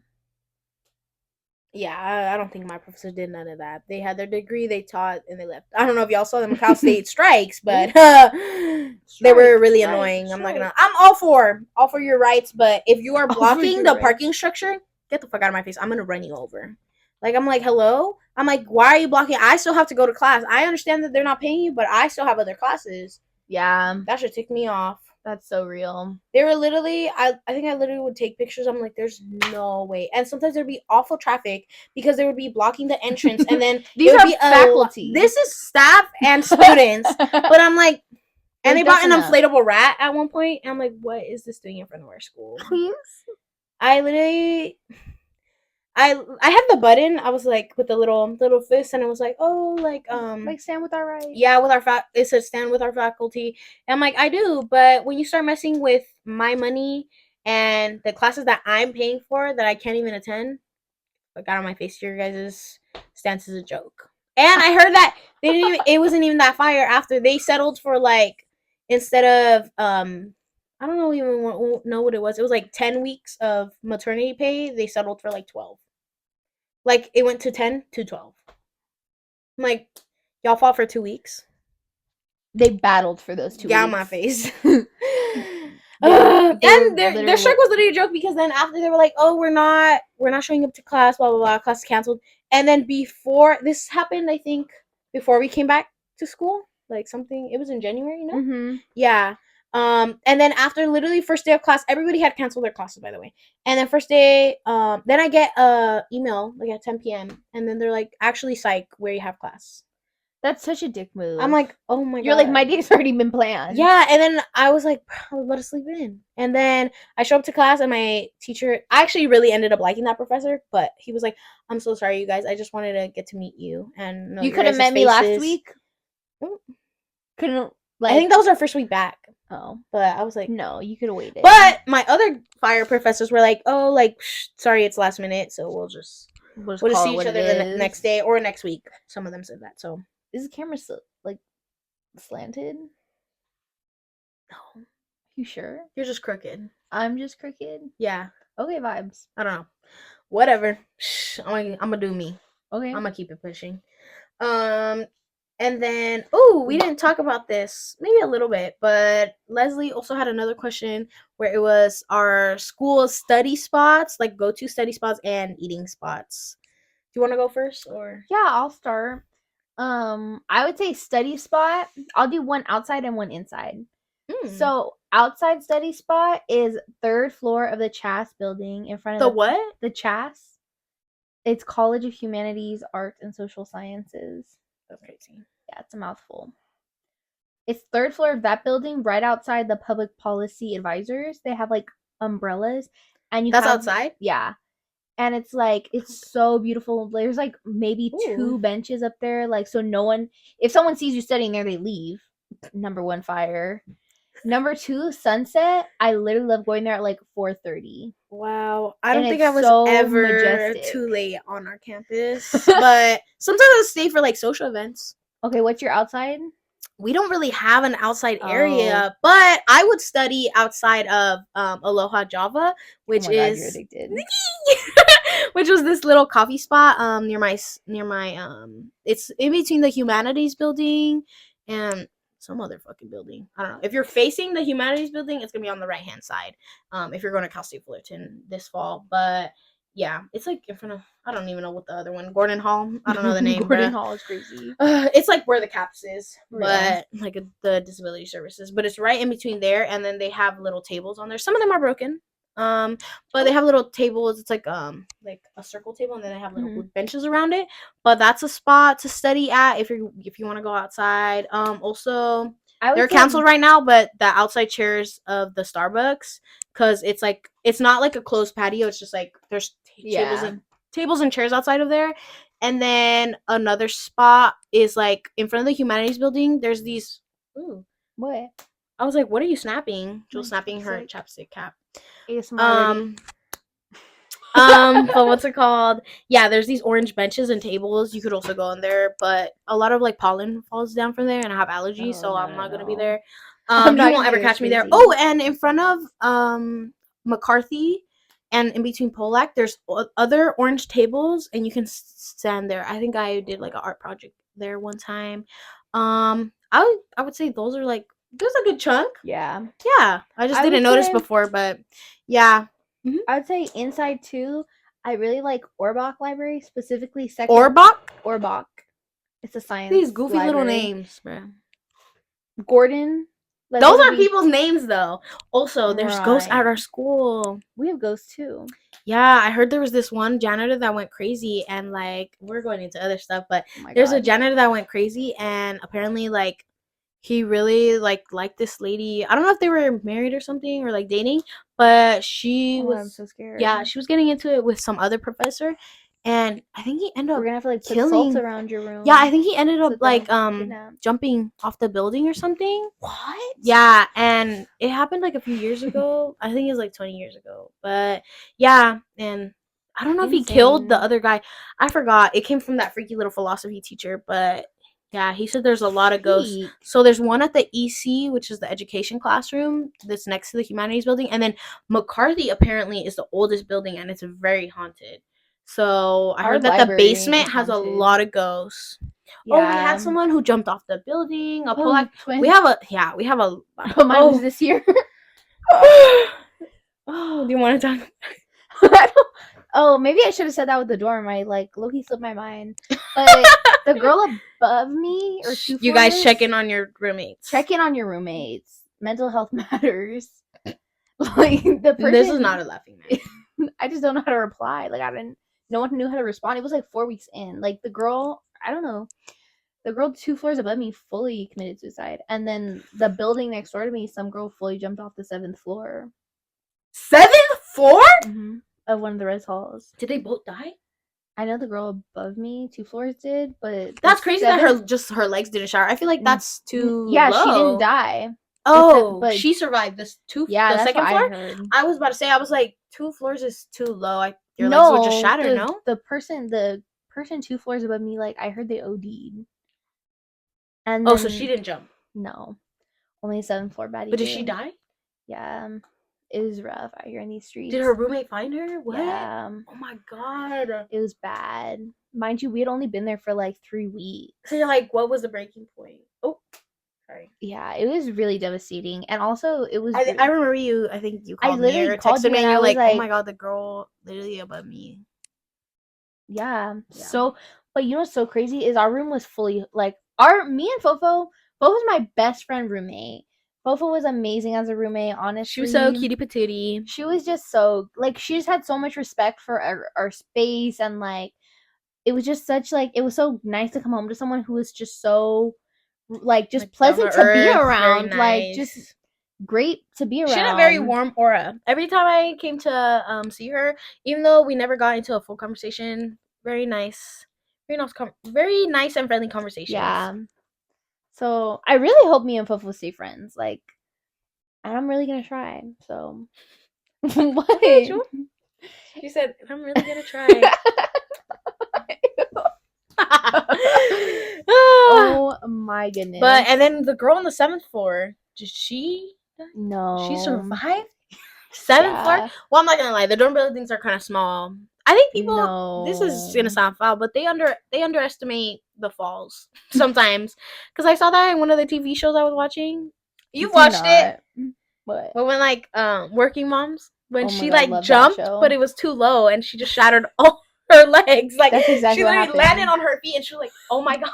Yeah, I don't think my professor did none of that. They had their degree, they taught, and they left. I don't know if y'all saw them Cal State strikes, but they were really annoying. I'm not gonna. I'm all for your rights, but if you are blocking the parking structure, get the fuck out of my face. I'm gonna run you over. Like, I'm like, hello? I'm like, why are you blocking? I still have to go to class. I understand that they're not paying you, but I still have other classes. Yeah. That should tick me off. That's so real. They were literally, I think I literally would take pictures. I'm like, there's no way. And sometimes there'd be awful traffic because they would be blocking the entrance. And then these are faculty. This is staff and students. But I'm like, and they brought an inflatable rat at one point. And I'm like, what is this doing in front of our school? Please? I literally... I had the button. I was like with the little fist, and it was like, oh, like stand with our rights. Yeah, with our it said stand with our faculty. And I'm like, I do, but when you start messing with my money and the classes that I'm paying for that I can't even attend, I got on my face. Your guys' stance is a joke. And I heard that they didn't even. It wasn't even that fire after they settled for like instead of I don't even know what it was. It was like 10 weeks of maternity pay. They settled for like 12. Like, it went to 10 to 12. I'm like, y'all fought for 2 weeks. They battled for those 2 weeks. Get out my face. And their strike was literally a joke because then after they were like, oh, we're not showing up to class, blah, blah, blah, class canceled. And then before, this happened, I think, before we came back to school. Like, something, it was in January, no? Mm-hmm. Yeah. And then after literally first day of class, everybody had canceled their classes, by the way. And then first day, then I get a email like at 10 p.m. and then they're like, actually, psych, where you have class. That's such a dick move. I'm like, oh my god. You're like, my day's already been planned. Yeah, and then I was like, I was about to sleep in. And then I show up to class and my teacher, I actually really ended up liking that professor, but he was like, I'm so sorry, you guys. I just wanted to get to meet you. And you could have met me last week? Couldn't, like, I think that was our first week back. Oh. But I was like, no, you could have waited. But my other fire professors were like, oh, like, sorry, it's last minute, so we'll just see each other the next day or next week. Some of them said that, so. Is the camera like slanted? No. You sure? You're just crooked. I'm just crooked? Yeah. Okay, vibes. I don't know. Whatever. I'm gonna do me. Okay. I'm gonna keep it pushing. And then, we didn't talk about this, maybe a little bit, but Leslie also had another question where it was our school study spots, like go-to study spots and eating spots. Do you want to go first, or? Yeah, I'll start. I would say study spot. I'll do one outside and one inside. So outside study spot is 3rd floor of the CHAS building in front of the what? The CHAS. It's College of Humanities, Arts, and Social Sciences. That's crazy. Yeah, it's a mouthful. It's 3rd floor of that building, right outside the public policy advisors. They have like umbrellas, and that's outside. Yeah, and it's like it's so beautiful. There's like maybe 2 benches up there, like so no one. If someone sees you studying there, they leave. Number 1, fire. Number 2, sunset. I literally love going there at like 4:30. Wow, I don't think I was ever majestic. Too late on our campus, but sometimes I'll stay for like social events. Okay, what's your outside? We don't really have an outside area, but I would study outside of Aloha Java, which is you're addicted. which was this little coffee spot near my it's in between the humanities building and some other fucking building. I don't know. If you're facing the humanities building, it's gonna be on the right hand side. If you're going to Cal State Fullerton this fall, but yeah, it's like in front of, I don't even know what the other one, Gordon Hall. I don't know the name. Gordon bruh. Hall is crazy. It's like where the CAPS is, Real. but like the disability services. But it's right in between there, and then they have little tables on there. Some of them are broken. But they have little tables. It's like a circle table, and then they have little benches around it. But that's a spot to study at if you want to go outside. Also, they're canceled right now, but the outside chairs of the Starbucks, because it's like it's not like a closed patio. It's just like there's tables and chairs outside of there. And then another spot is like in front of the humanities building. There's these. Ooh. What? I was like, what are you snapping? Jill snapping her chapstick cap. ASMR but what's it called? Yeah, there's these orange benches and tables. You could also go in there, but a lot of like pollen falls down from there, and I have allergies, so I'm not gonna be there. You won't ever catch me there. Oh, and in front of McCarthy and in between Polak, there's other orange tables, and you can stand there. I think I did like an art project there one time. I would say those are like, there's a good chunk. Yeah. I just didn't notice before, but yeah. Mm-hmm. I would say inside too. I really like Orbach Library, specifically second. Orbach. It's a science. These goofy library. Little names, bro. Gordon. Like, those are people's names, though. Also, there's ghosts at our school. We have ghosts too. Yeah, I heard there was this one janitor that went crazy, and like we're going into other stuff, but there's a janitor that went crazy, and apparently like he really liked this lady. I don't know if they were married or something or like dating, but she was. I'm so scared. Yeah, she was getting into it with some other professor, and I think he ended up. We're gonna have to like put salt around your room. Yeah, I think he ended up like jumping off the building or something. What? Yeah, and it happened like a few years ago. I think it was like 20 years ago. But yeah, and I don't know if he killed the other guy. I forgot. It came from that freaky little philosophy teacher, but. Yeah, he said there's a lot of ghosts. So there's one at the EC, which is the education classroom that's next to the humanities building. And then McCarthy apparently is the oldest building, and it's very haunted. So I heard that the basement has a lot of ghosts. Yeah. Oh, we had someone who jumped off the building. We have a. Oh, mine was this year. Oh, do you want to talk? Oh, maybe I should have said that with the dorm. I like low-key slipped my mind. But the girl above me or 2 floors, you guys check in on your roommates. Check in on your roommates. Mental health matters. Like the person. This is not a laughing matter. I just don't know how to reply. Like no one knew how to respond. It was like 4 weeks in. Like the girl, I don't know. The girl 2 floors above me fully committed suicide, and then the building next door to me, some girl fully jumped off the 7th floor. 7th floor? Mm-hmm. Of one of the res halls. Did they both die? I know the girl above me 2 floors did, but that's crazy that her legs didn't shower. I feel like that's too low. She didn't die. Oh, but she survived the second floor. I was about to say, I was like 2 floors is too low. Your legs would just shatter. The person 2 floors above me, like I heard they OD'd. And so she didn't jump. No, only 7th floor baddie. But did she die? Yeah. It was rough out here in these streets. Did her roommate find her? What? Yeah. Oh my god. It was bad. Mind you, we had only been there for like 3 weeks. So you're like, what was the breaking point? Oh, sorry. Yeah, it was really devastating. And also, it was... I remember you, I think you called me or texted me and you're like, oh my god, the girl literally above me. Yeah. So, but you know what's so crazy is our room was fully, like, me and Fofo was my best friend roommate. Fofo was amazing as a roommate, honestly. She was so cutie patootie. She was just so, like, she just had so much respect for our space, and, like, it was just such, like, it was so nice to come home to someone who was just so, like, just pleasant to be around. Nice. Like, just great to be around. She had a very warm aura. Every time I came to see her, even though we never got into a full conversation, very nice and friendly conversations. Yeah. So, I really hope me and Fofo stay friends. Like, and I'm really gonna try. So, what? She said, I'm really gonna try. Oh my goodness. And then the girl on the 7th floor, did she? No. She survived? 7th floor? Well, I'm not gonna lie. The dorm buildings are kind of small. I think people, this is gonna sound foul, but they underestimate the falls sometimes. Because I saw that in one of the TV shows I was watching. You watched it? What? But when like Working Moms, when Oh my she God, like love that jumped, show. but it was too low, and she just shattered all her legs. Like That's exactly she what literally happened. landed on her feet, and she was like, "Oh my God!"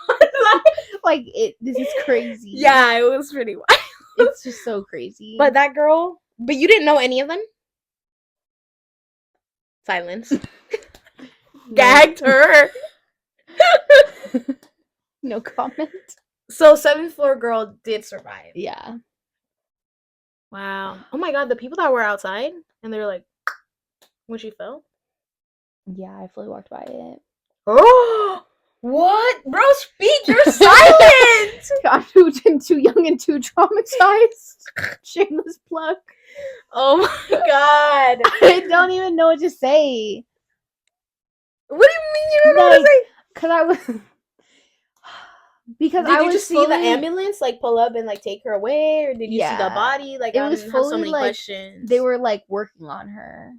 This is crazy. Yeah, it was pretty wild. It's just so crazy. But that girl, but you didn't know any of them? Silence. Gagged her. No comment. So 7th floor girl did survive. Yeah. Wow. Oh my God, the people that were outside and they were like, when she fell. Yeah, I fully walked by it. Oh, what? Bro, speak. You're silent. I'm too young and too traumatized. Shameless plug. Oh my God. I don't even know what to say. What do you mean you don't know what to say? Because I was. Because Did I you was just see the ambulance like pull up and like take her away, or did you see the body? Like it I was have fully so many like questions. they were like working on her.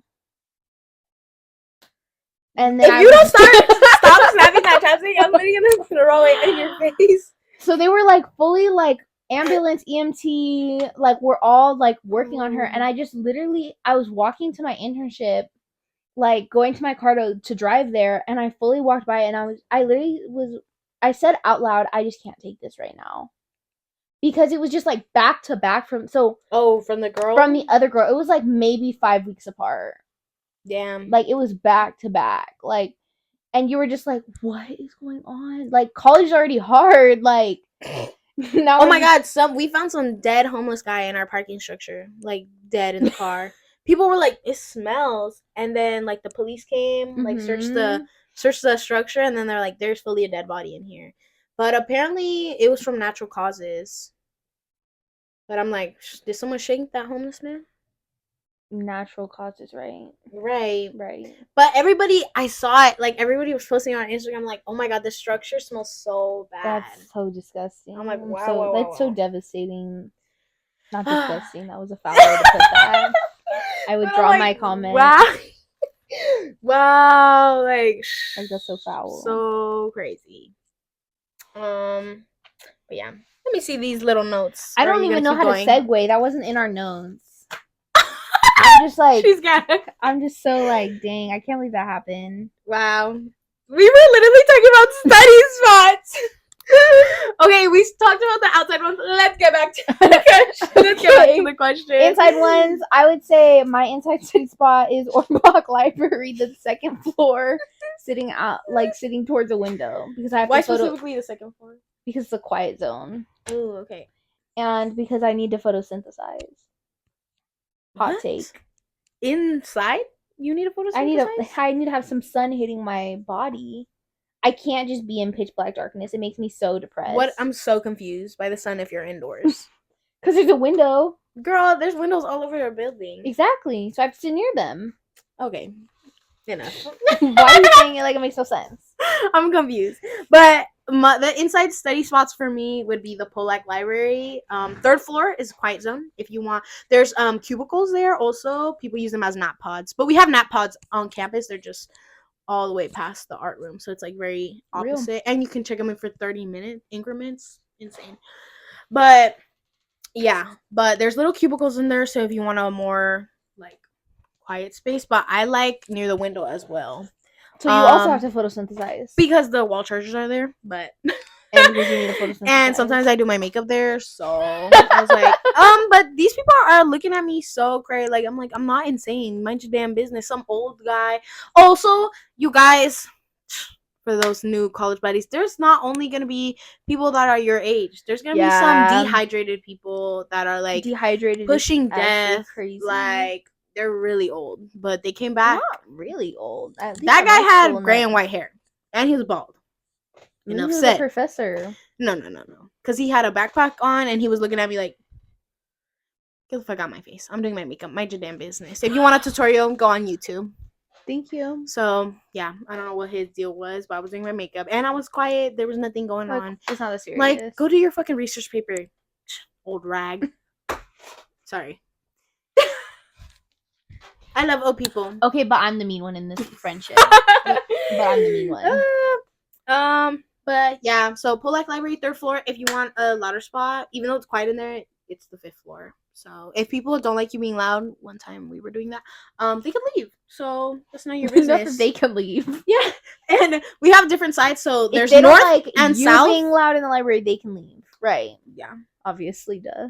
And then if you don't stop snapping that chapstick, I'm literally gonna throw it in your face. So they were like fully like ambulance, EMT, like we're all like working on her, and I just literally I was walking to my internship, like going to my car to drive there, and I fully walked by, and I said out loud, I just can't take this right now. Because it was just like back to back from from the girl? From the other girl. It was like maybe 5 weeks apart. Damn. Like it was back to back. Like, and you were just like, what is going on? Like college is already hard. Like now oh my God, we found some dead homeless guy in our parking structure. Like dead in the car. People were like, it smells. And then like the police came, like searched the structure, and then they're like, there's fully a dead body in here. But apparently it was from natural causes. But I'm like, did someone shake that homeless man? Natural causes, right? Right. Right. But everybody, I saw it, like everybody was posting on Instagram, like, oh my God, this structure smells so bad. That's so disgusting. I'm like, wow, so wow, that's wow, so wow. devastating. Not disgusting. That was a foul way to put that. I withdraw my comment. Wow. Wow, like that's so foul. So crazy. But yeah. Let me see these little notes. I don't even know how to segue. That wasn't in our notes. I'm just like I'm just so like, dang, I can't believe that happened. Wow. We were literally talking about study spots. Okay, we talked about the outside ones. Let's get back to the question. Inside ones, I would say my inside study spot is Orbach Library, the second floor, sitting towards a window because I have Why specifically the second floor? Because it's a quiet zone. Oh, okay. And because I need to photosynthesize. Hot take. Inside? You need to photosynthesize? I need to have some sun hitting my body. I can't just be in pitch black darkness. It makes me so depressed. What? I'm so confused by the sun if you're indoors. Because there's a window. Girl, there's windows all over your building. Exactly. So I have to sit near them. Okay. Enough. Why are you saying it like it makes no sense? I'm confused. But the inside study spots for me would be the Polak Library. 3rd floor is quiet zone. If you want, there's cubicles there. Also, people use them as nap pods. But we have nap pods on campus. They're just all the way past the art room, so it's like very opposite. And you can check them in for 30-minute increments. Insane. But yeah, but there's little cubicles in there, so if you want a more like quiet space, but I like near the window as well. So you also have to photosynthesize because the wall chargers are there, but and because you need to photosynthesize. And sometimes I do my makeup there, so I was like, but these people are looking at me so crazy. Like I'm not insane. Mind your damn business. Some old guy. Also, you guys, for those new college buddies, there's not only gonna be people that are your age. There's gonna be some dehydrated people that are like dehydrated, pushing death, crazy. Like they're really old, but they came back. Not really old. That guy had gray and white hair, and he was bald. Enough said. A professor. No. Because he had a backpack on, and he was looking at me like, get the fuck out of my face. I'm doing my makeup. Mind your damn business. If you want a tutorial, go on YouTube. Thank you. So, yeah. I don't know what his deal was, but I was doing my makeup. And I was quiet. There was nothing going on. It's not that serious. Like, go do your fucking research paper. Old rag. Sorry. I love old people. Okay, but I'm the mean one in this friendship. But I'm the mean one. But yeah, so Polak Library, 3rd floor. If you want a louder spot, even though it's quiet in there, it's the 5th floor. So if people don't like you being loud, one time we were doing that, they can leave. So that's not your business. They can leave. Yeah, and we have different sides. So there's if they north don't like and you south. being loud in the library, they can leave. Right. Yeah, Obviously, duh.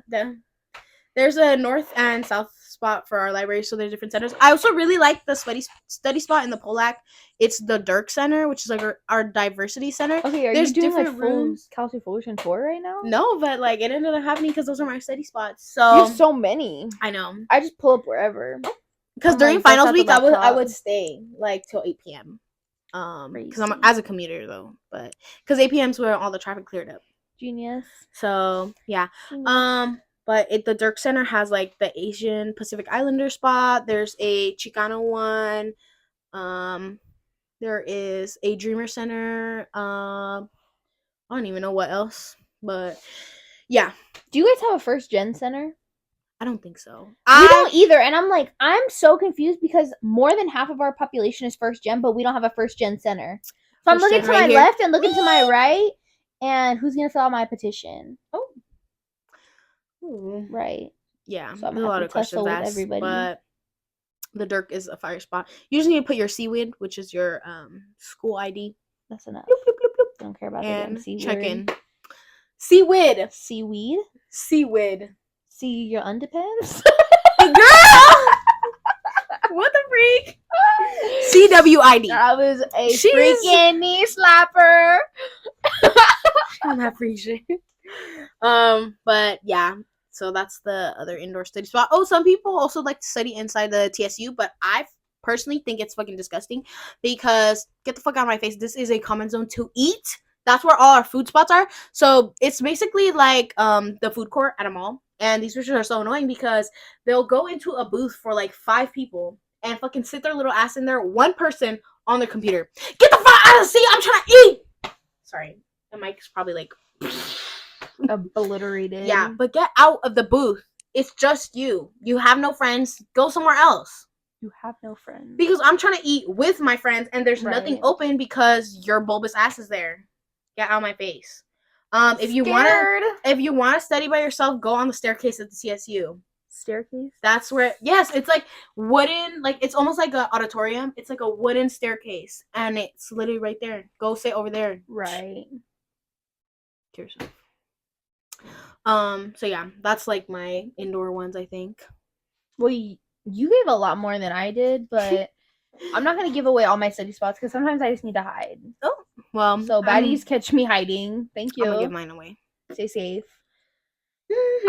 There's a north and south spot for our library, so there's different centers. I also really like the study spot in the Polac. It's the Dirk Center, which is like our diversity center. Okay, there's you doing different rooms. Kelsey Fullerton tour right now? No, but like it ended up happening because those are my study spots. You So have so many. I know. I just pull up wherever. Because I'm during like, bust finals out the week, I laptop. would stay like till 8 p.m. Because I'm Crazy. as a commuter though, but because 8 p.m. is where all the traffic cleared up. Genius. So yeah. Genius. But the Dirk Center has like the Asian Pacific Islander spot. There's a Chicano one. There is a Dreamer Center. I don't even know what else, but yeah. Do you guys have a first gen center? I don't think so. We don't either, and I'm so confused because more than half of our population is first gen, but we don't have a first gen center. So I'm looking to my left and looking to my right, and who's gonna fill out my petition? Oh, ooh. Right. Yeah, so I'm there's a lot of questions asked, everybody. but the Dirk is a fire spot. You just need to put your CWID, which is your school ID. That's enough. Bloop, bloop, bloop, bloop. Don't care about and the C check word. in. CWID. Seaweed. CWID. See your underpants. Girl. What the freak? CWID. That was a freaking knee slapper. I'm not freak shit. But yeah. So that's the other indoor study spot. Oh, some people also like to study inside the TSU, but I personally think it's fucking disgusting because get the fuck out of my face. This is a common zone to eat. That's where all our food spots are. So it's basically like the food court at a mall. And these pictures are so annoying because they'll go into a booth for like 5 people and fucking sit their little ass in there, one person on their computer. Get the fuck out of the seat! I'm trying to eat! Sorry, the mic's probably like obliterated. Yeah, but get out of the booth. It's just you. You have no friends. Go somewhere else. You have no friends. Because I'm trying to eat with my friends and there's nothing open because your bulbous ass is there. Get out of my face. If you want to study by yourself, go on the staircase at the CSU. Staircase? That's where it's like wooden, like it's almost like an auditorium. It's like a wooden staircase and it's literally right there. Go sit over there. Right. Cheers. So yeah, that's like my indoor ones, I think. Well, you gave a lot more than I did, but I'm not gonna give away all my study spots because sometimes I just need to hide. Oh, well. So baddies catch me hiding. Thank you. I'm gonna give mine away. Stay safe.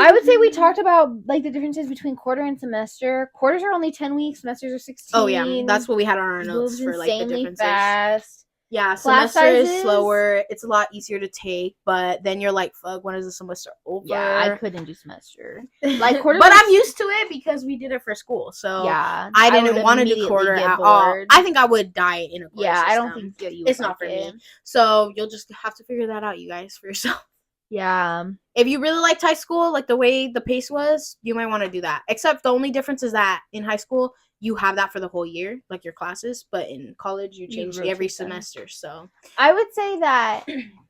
I would say we talked about like the differences between quarter and semester. Quarters are only 10 weeks. Semesters are 16. Oh yeah, that's what we had on our notes for like the differences. Fast. Yeah, class semester sizes is slower. It's a lot easier to take, but then you're like, fuck, when is the semester over? Yeah, I couldn't do semester. Like quarter, but I'm used to it because we did it for school. So yeah, I didn't want to do quarter at all. I think I would die in a quarter system. I don't think it's not for me. So you'll just have to figure that out, you guys, for yourself. Yeah. If you really liked high school, like the way the pace was, you might want to do that. Except the only difference is that in high school, you have that for the whole year, like your classes. But in college, you change every semester. So I would say that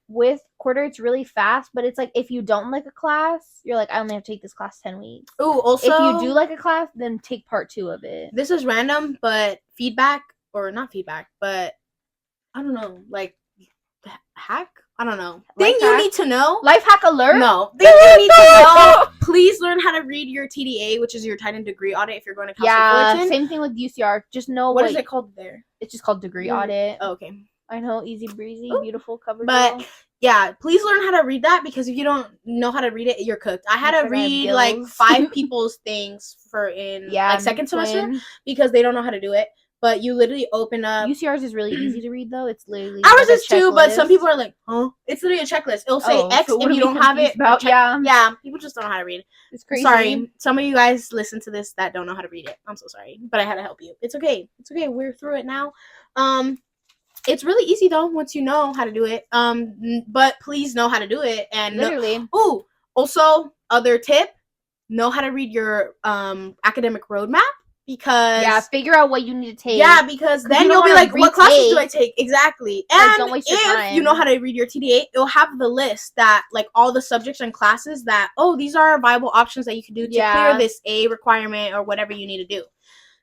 with quarter, it's really fast. But it's like if you don't like a class, you're like, I only have to take this class 10 weeks. Ooh, also, if you do like a class, then take part 2 of it. This is random, but feedback, or not feedback, but I don't know, like hack? I don't know. Thing you need to know. Life hack alert? No. Thing you need to know. Please learn how to read your TDA, which is your title degree audit if you're going to Kelsey-Fullerton. Same thing with UCR. Just know what is it called there? It's just called degree audit. Oh, okay. I know, easy breezy, beautiful cover. But yeah, please learn how to read that because if you don't know how to read it, you're cooked. I had to read like 5 people's things for like second semester because they don't know how to do it. But you literally open up. UCR's is really easy to read, though. It's literally ours is too, but some people are like, huh? It's literally a checklist. It'll say X if you don't have it. Yeah, people just don't know how to read. It's crazy. Sorry, some of you guys listen to this that don't know how to read it. I'm so sorry, but I had to help you. It's okay. It's okay. We're through it now. It's really easy though once you know how to do it. But please know how to do it and literally. Also, other tip: know how to read your academic roadmap. because figure out what you need to take. Yeah, because then you'll be like, what classes do I take? Exactly. And like, don't waste your time. If you know how to read your TDA, it'll have the list that like all the subjects and classes that these are viable options that you can do to clear this A requirement or whatever you need to do.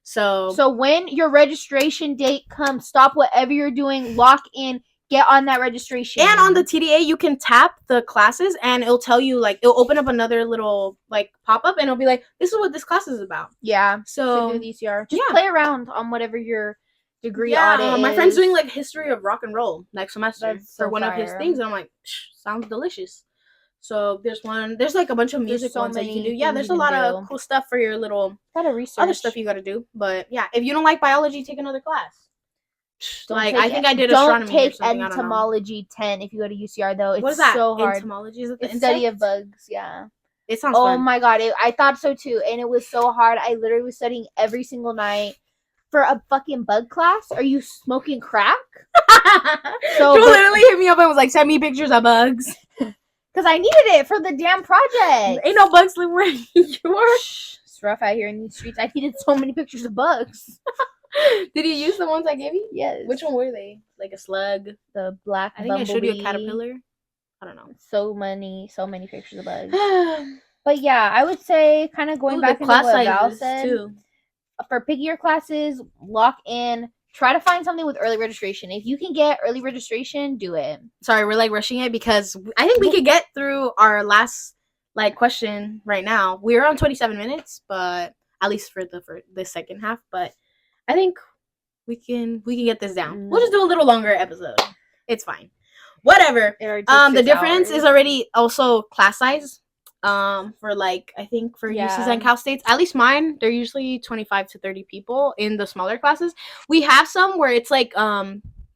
So when your registration date comes, stop whatever you're doing, lock in, get on that registration. And on the TDA, you can tap the classes and it'll tell you, like, it'll open up another little, like, pop-up and it'll be like, this is what this class is about. Yeah. So do the ECR. Just play around on whatever your degree audit is. My friend's doing, like, history of rock and roll next semester for one of his things. And I'm like, sounds delicious. So there's like a bunch of music ones that you can do. Yeah, there's a lot of cool stuff for your little other stuff you got to do. But yeah, if you don't like biology, take another class. I think I did astronomy. Don't take entomology 10 if you go to UCR though. It's what is that? So hard. Entomology is it the study of bugs? Yeah. It sounds fun. Oh my god, I thought so too, and it was so hard. I literally was studying every single night for a fucking bug class. Are you smoking crack? So you literally hit me up and was like, send me pictures of bugs. Because I needed it for the damn project. Ain't no bugs living where you are. It's rough out here in these streets. I needed so many pictures of bugs. Did you use the ones I gave you? Yes. Which one were they? Like a slug? The black I think bumblebee. I showed you a caterpillar. I don't know. So many pictures of bugs. But yeah, I would say kind of going back into what Val said. Too. For pickier classes, lock in. Try to find something with early registration. If you can get early registration, do it. Sorry, we're like rushing it because I think we could get through our last question right now. We're on 27 minutes, but at least for the second half. But I think we can get this down. We'll just do a little longer episode. It's fine. Whatever. The difference is already also class size. For like I think for UCs and Cal States, at least mine, they're usually 25 to 30 people in the smaller classes. We have some where it's like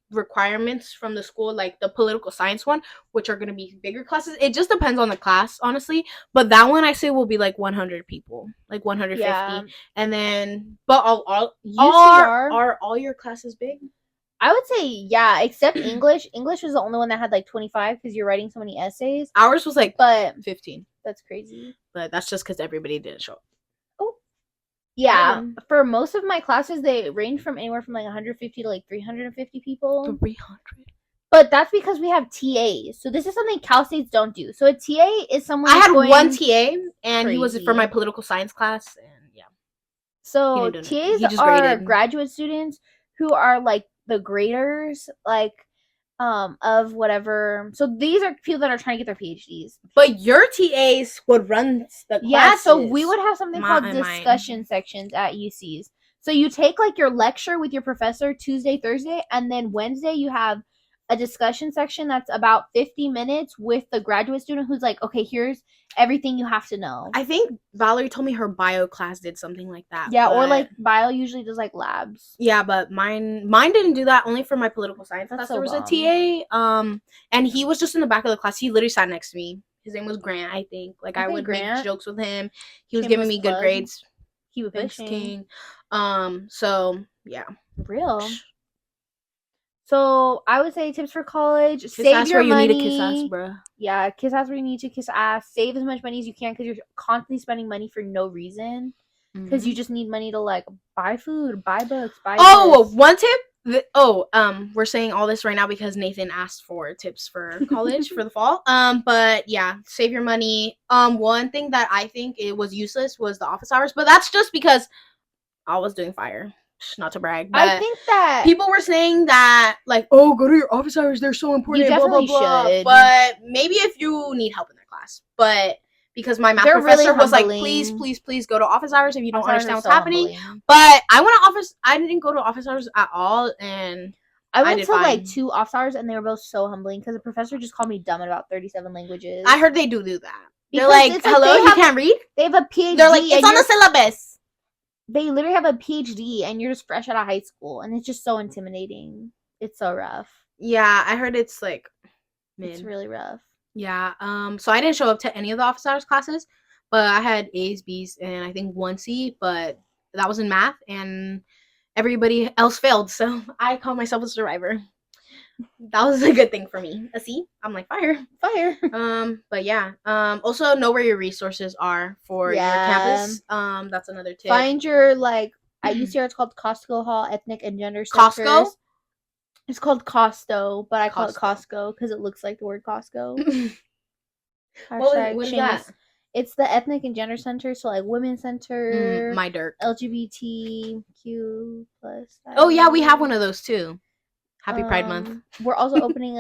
requirements from the school, like the political science one, which are going to be bigger classes. It just depends on the class, honestly. But that one I say will be like 100 people, like 150. Yeah. And then, but all UCR, are all your classes big? I would say yeah, except English. English was the only one that had like 25 because you're writing so many essays. Ours was like 15. That's crazy. But that's just because everybody didn't show up. Oh. Yeah. For most of my classes, they range from anywhere from like 150 to like 350 people. 300? But that's because we have TAs. So this is something Cal States don't do. So a TA is someone... I had one TA, and he was for my political science class. And yeah. So TAs are graduate students who are like the graders, like... of whatever. So these are people that are trying to get their PhDs. But your TAs would run the classes. Yeah, so we would have something called discussion sections at UCs. So you take like your lecture with your professor Tuesday, Thursday, and then Wednesday you have a discussion section that's about 50 minutes with the graduate student who's like, okay, here's everything you have to know. I think Valerie told me her bio class did something like that. Yeah, or like bio usually does like labs. Yeah, but mine didn't do that. Only for my political science class. There was a TA, and he was just in the back of the class. He literally sat next to me. His name was Grant, I think. Like I would make jokes with him. He was giving me good grades. He was pushing. So yeah. Real. So I would say tips for college: kiss save your money. You need to kiss ass, bro. Yeah, kiss ass where you need to kiss ass. Save as much money as you can because you're constantly spending money for no reason. Because you just need money to like buy food, buy books, buy. One tip. We're saying all this right now because Nathan asked for tips for college for the fall. But yeah, save your money. One thing that I think it was useless was the office hours, but that's just because I was doing fire. Not to brag, but I think that people were saying that like, oh, go to your office hours, they're so important. You definitely blah, blah, blah. should. But maybe if you need help in their class. But because my math professor was like, please go to office hours if you don't understand what's happening. But I didn't go to office hours at all, and I went to like 2 office hours, and they were both so humbling because the professor just called me dumb in about 37 languages. I heard they do that. They're like, hello, you can't read? They have a PhD. They're like, it's on the syllabus. They literally have a PhD and you're just fresh out of high school, and it's just so intimidating. It's so rough. Yeah, I heard it's like mid. It's really rough. Yeah. So I didn't show up to any of the office hours classes, but I had A's, B's, and I think 1 C, but that was in math, and everybody else failed, so I call myself a survivor. That was a good thing for me. A C. I'm like fire. But yeah. Also know where your resources are for your campus. That's another tip. Find your like. At UCR, it's called Costco Hall Ethnic and Gender Costco? Centers. It's called Costo, but I call it Costco. Costco because it looks like the word Costco. What is that? It's the Ethnic and Gender Center, so like Women's Center, My dirt. LGBTQ plus. Oh yeah, we have one of those too. Happy Pride Month. We're also opening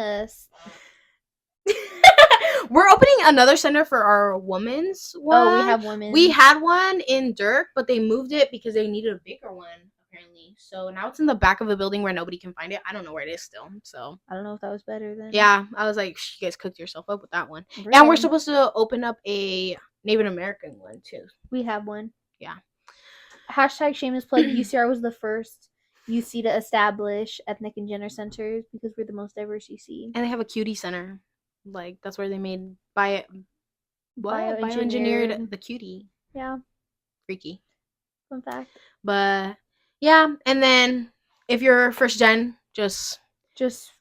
We're opening another center for our women's one. Oh, we have women's. We had one in Dirk, but they moved it because they needed a bigger one, apparently. So now it's in the back of a building where nobody can find it. I don't know where it is still. So I don't know if that was better then. yeah, I was like, you guys cooked yourself up with that one. Really? And we're supposed to open up a Native American one too. We have one. Yeah. Hashtag shameless plug. UCR was the first UC to establish ethnic and gender centers because we're the most diverse UC. And they have a cutie center. Like, that's where they made bioengineered the cutie. Yeah. Freaky. Fun fact. But yeah, and then if you're first gen, just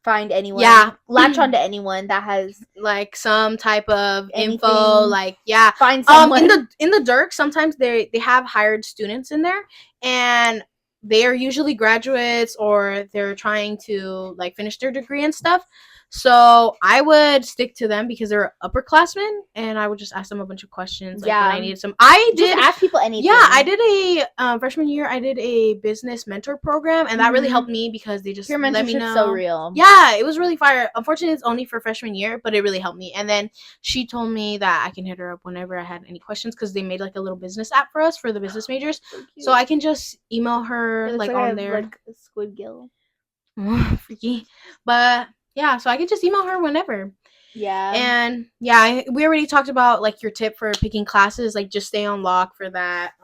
find anyone. Yeah. Latch on to anyone that has like some type of anything. info. Like, yeah. Find someone. In the Dirk, sometimes they have hired students in there, and they are usually graduates or they're trying to like finish their degree and stuff. So I would stick to them because they're upperclassmen, and I would just ask them a bunch of questions. Like, when I needed some. I did just ask people anything. Yeah, I did a freshman year. I did a business mentor program, and that really helped me because they just your let me know. So real. Yeah, it was really fire. Unfortunately, it's only for freshman year, but it really helped me. And then she told me that I can hit her up whenever I had any questions because they made like a little business app for us for the business majors, so I can just email her like on there. Like a squid gill. Freaky, but. Yeah, so I can just email her whenever. Yeah. And yeah, we already talked about like your tip for picking classes, like just stay on lock for that.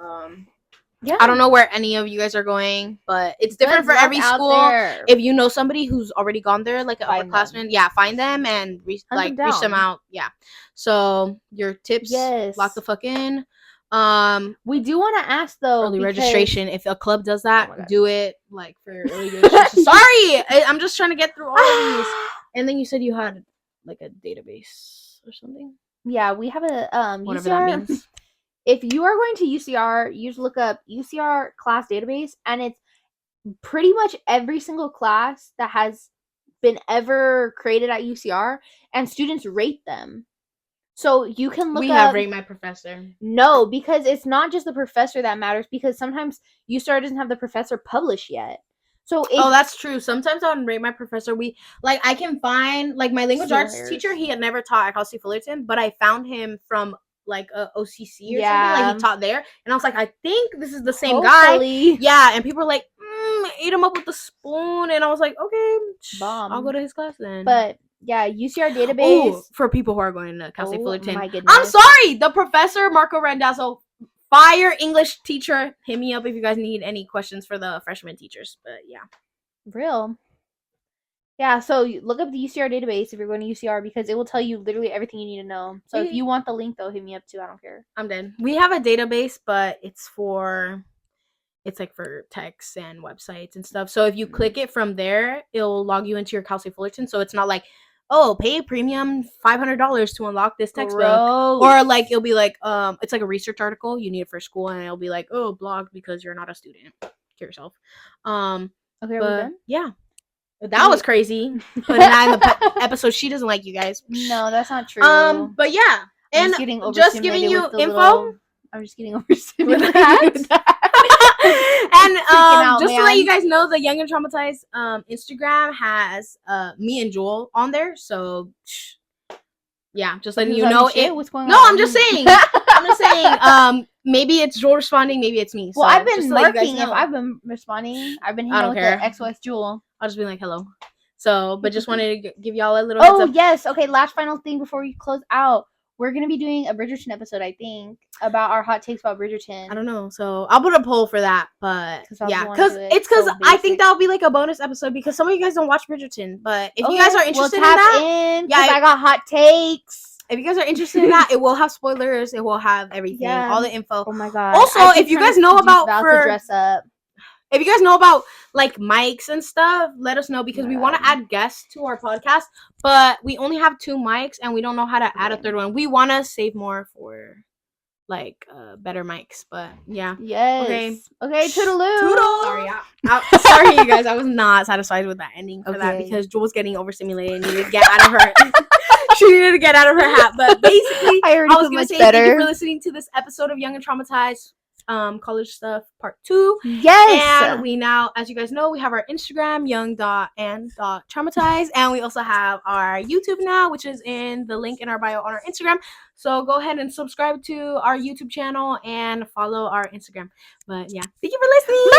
Yeah. I don't know where any of you guys are going, but it's different for every school. If you know somebody who's already gone there, like an upperclassman, yeah, find them and reach them out. Yeah. So your tips, lock the fuck in. We do want to ask though, early registration. If a club does that, do it like for early registration. Sorry, I'm just trying to get through all of these. And then you said you had like a database or something. Yeah, we have a whatever UCR, that means. If you are going to UCR, you just look up UCR class database, and it's pretty much every single class that has been ever created at UCR, and students rate them. So you can look up... We have Rate My Professor. No, because it's not just the professor that matters, because sometimes USTAR doesn't have the professor published yet. So that's true. Sometimes on Rate My Professor, I can find, like, my language arts teacher, he had never taught at Cal State Fullerton, but I found him from, like, a OCC or something. Like, he taught there. And I was like, I think this is the same guy. Yeah, and people were like, eat him up with a spoon. And I was like, okay, I'll go to his class then. But... yeah, UCR database. Ooh, for people who are going to Cal State Fullerton. My goodness. I'm sorry! The professor, Marco Randazzo, fire English teacher. Hit me up if you guys need any questions for the freshman teachers. But yeah. Real. Yeah, so look up the UCR database if you're going to UCR because it will tell you literally everything you need to know. So if you want the link, though, hit me up too. I don't care. I'm dead. We have a database, but it's like for texts and websites and stuff. So if you click it from there, it'll log you into your Cal State Fullerton. So it's not like, oh, pay premium $500 to unlock this textbook. Or like it'll be like it's like a research article you need it for school, and it'll be like, oh, blocked because you're not a student. Kill yourself. Okay, are we done? Yeah. That was crazy. Putting that in the episode. She doesn't like you guys. No, that's not true. But yeah. And just giving you info. I'm just getting overstimulated. And just to let you guys know, the Young and Traumatized Instagram has me and Joel on there. So yeah, just letting you know. What's going on? No, I'm just saying. Maybe it's Joel responding, maybe it's me. Well, so I've been marking if I've been responding. I've been hanging with the XOS Jewel. I'll just be like, hello. So, but just wanted to give y'all a little heads up. Yes. Okay, last final thing before we close out. We're going to be doing a Bridgerton episode, I think, about our hot takes about Bridgerton. I don't know. So I'll put a poll for that. But yeah, because I think that'll be like a bonus episode because some of you guys don't watch Bridgerton. But if you guys are interested in that, I got hot takes. If you guys are interested in that, it will have spoilers. It will have everything, all the info. Oh my god! Also, if you guys know about dress up. If you guys know about like mics and stuff, let us know because we want to add guests to our podcast, but we only have 2 mics and we don't know how to add a third one. We want to save more for like better mics. But yeah. Yes. Okay, toodaloo. Toodle. Sorry, you guys. I was not satisfied with that ending for that Okay. because Jewel was getting overstimulated and needed to get out of her. She needed to get out of her hat. But basically, I already I was feel gonna much say thank you better. for listening to this episode of Young and Traumatized, college stuff part 2. Yes. And we now, as you guys know, we have our Instagram, young.and.traumatized, and we also have our YouTube now, which is in the link in our bio on our Instagram. So go ahead and subscribe to our YouTube channel and follow our Instagram. But yeah, thank you for listening.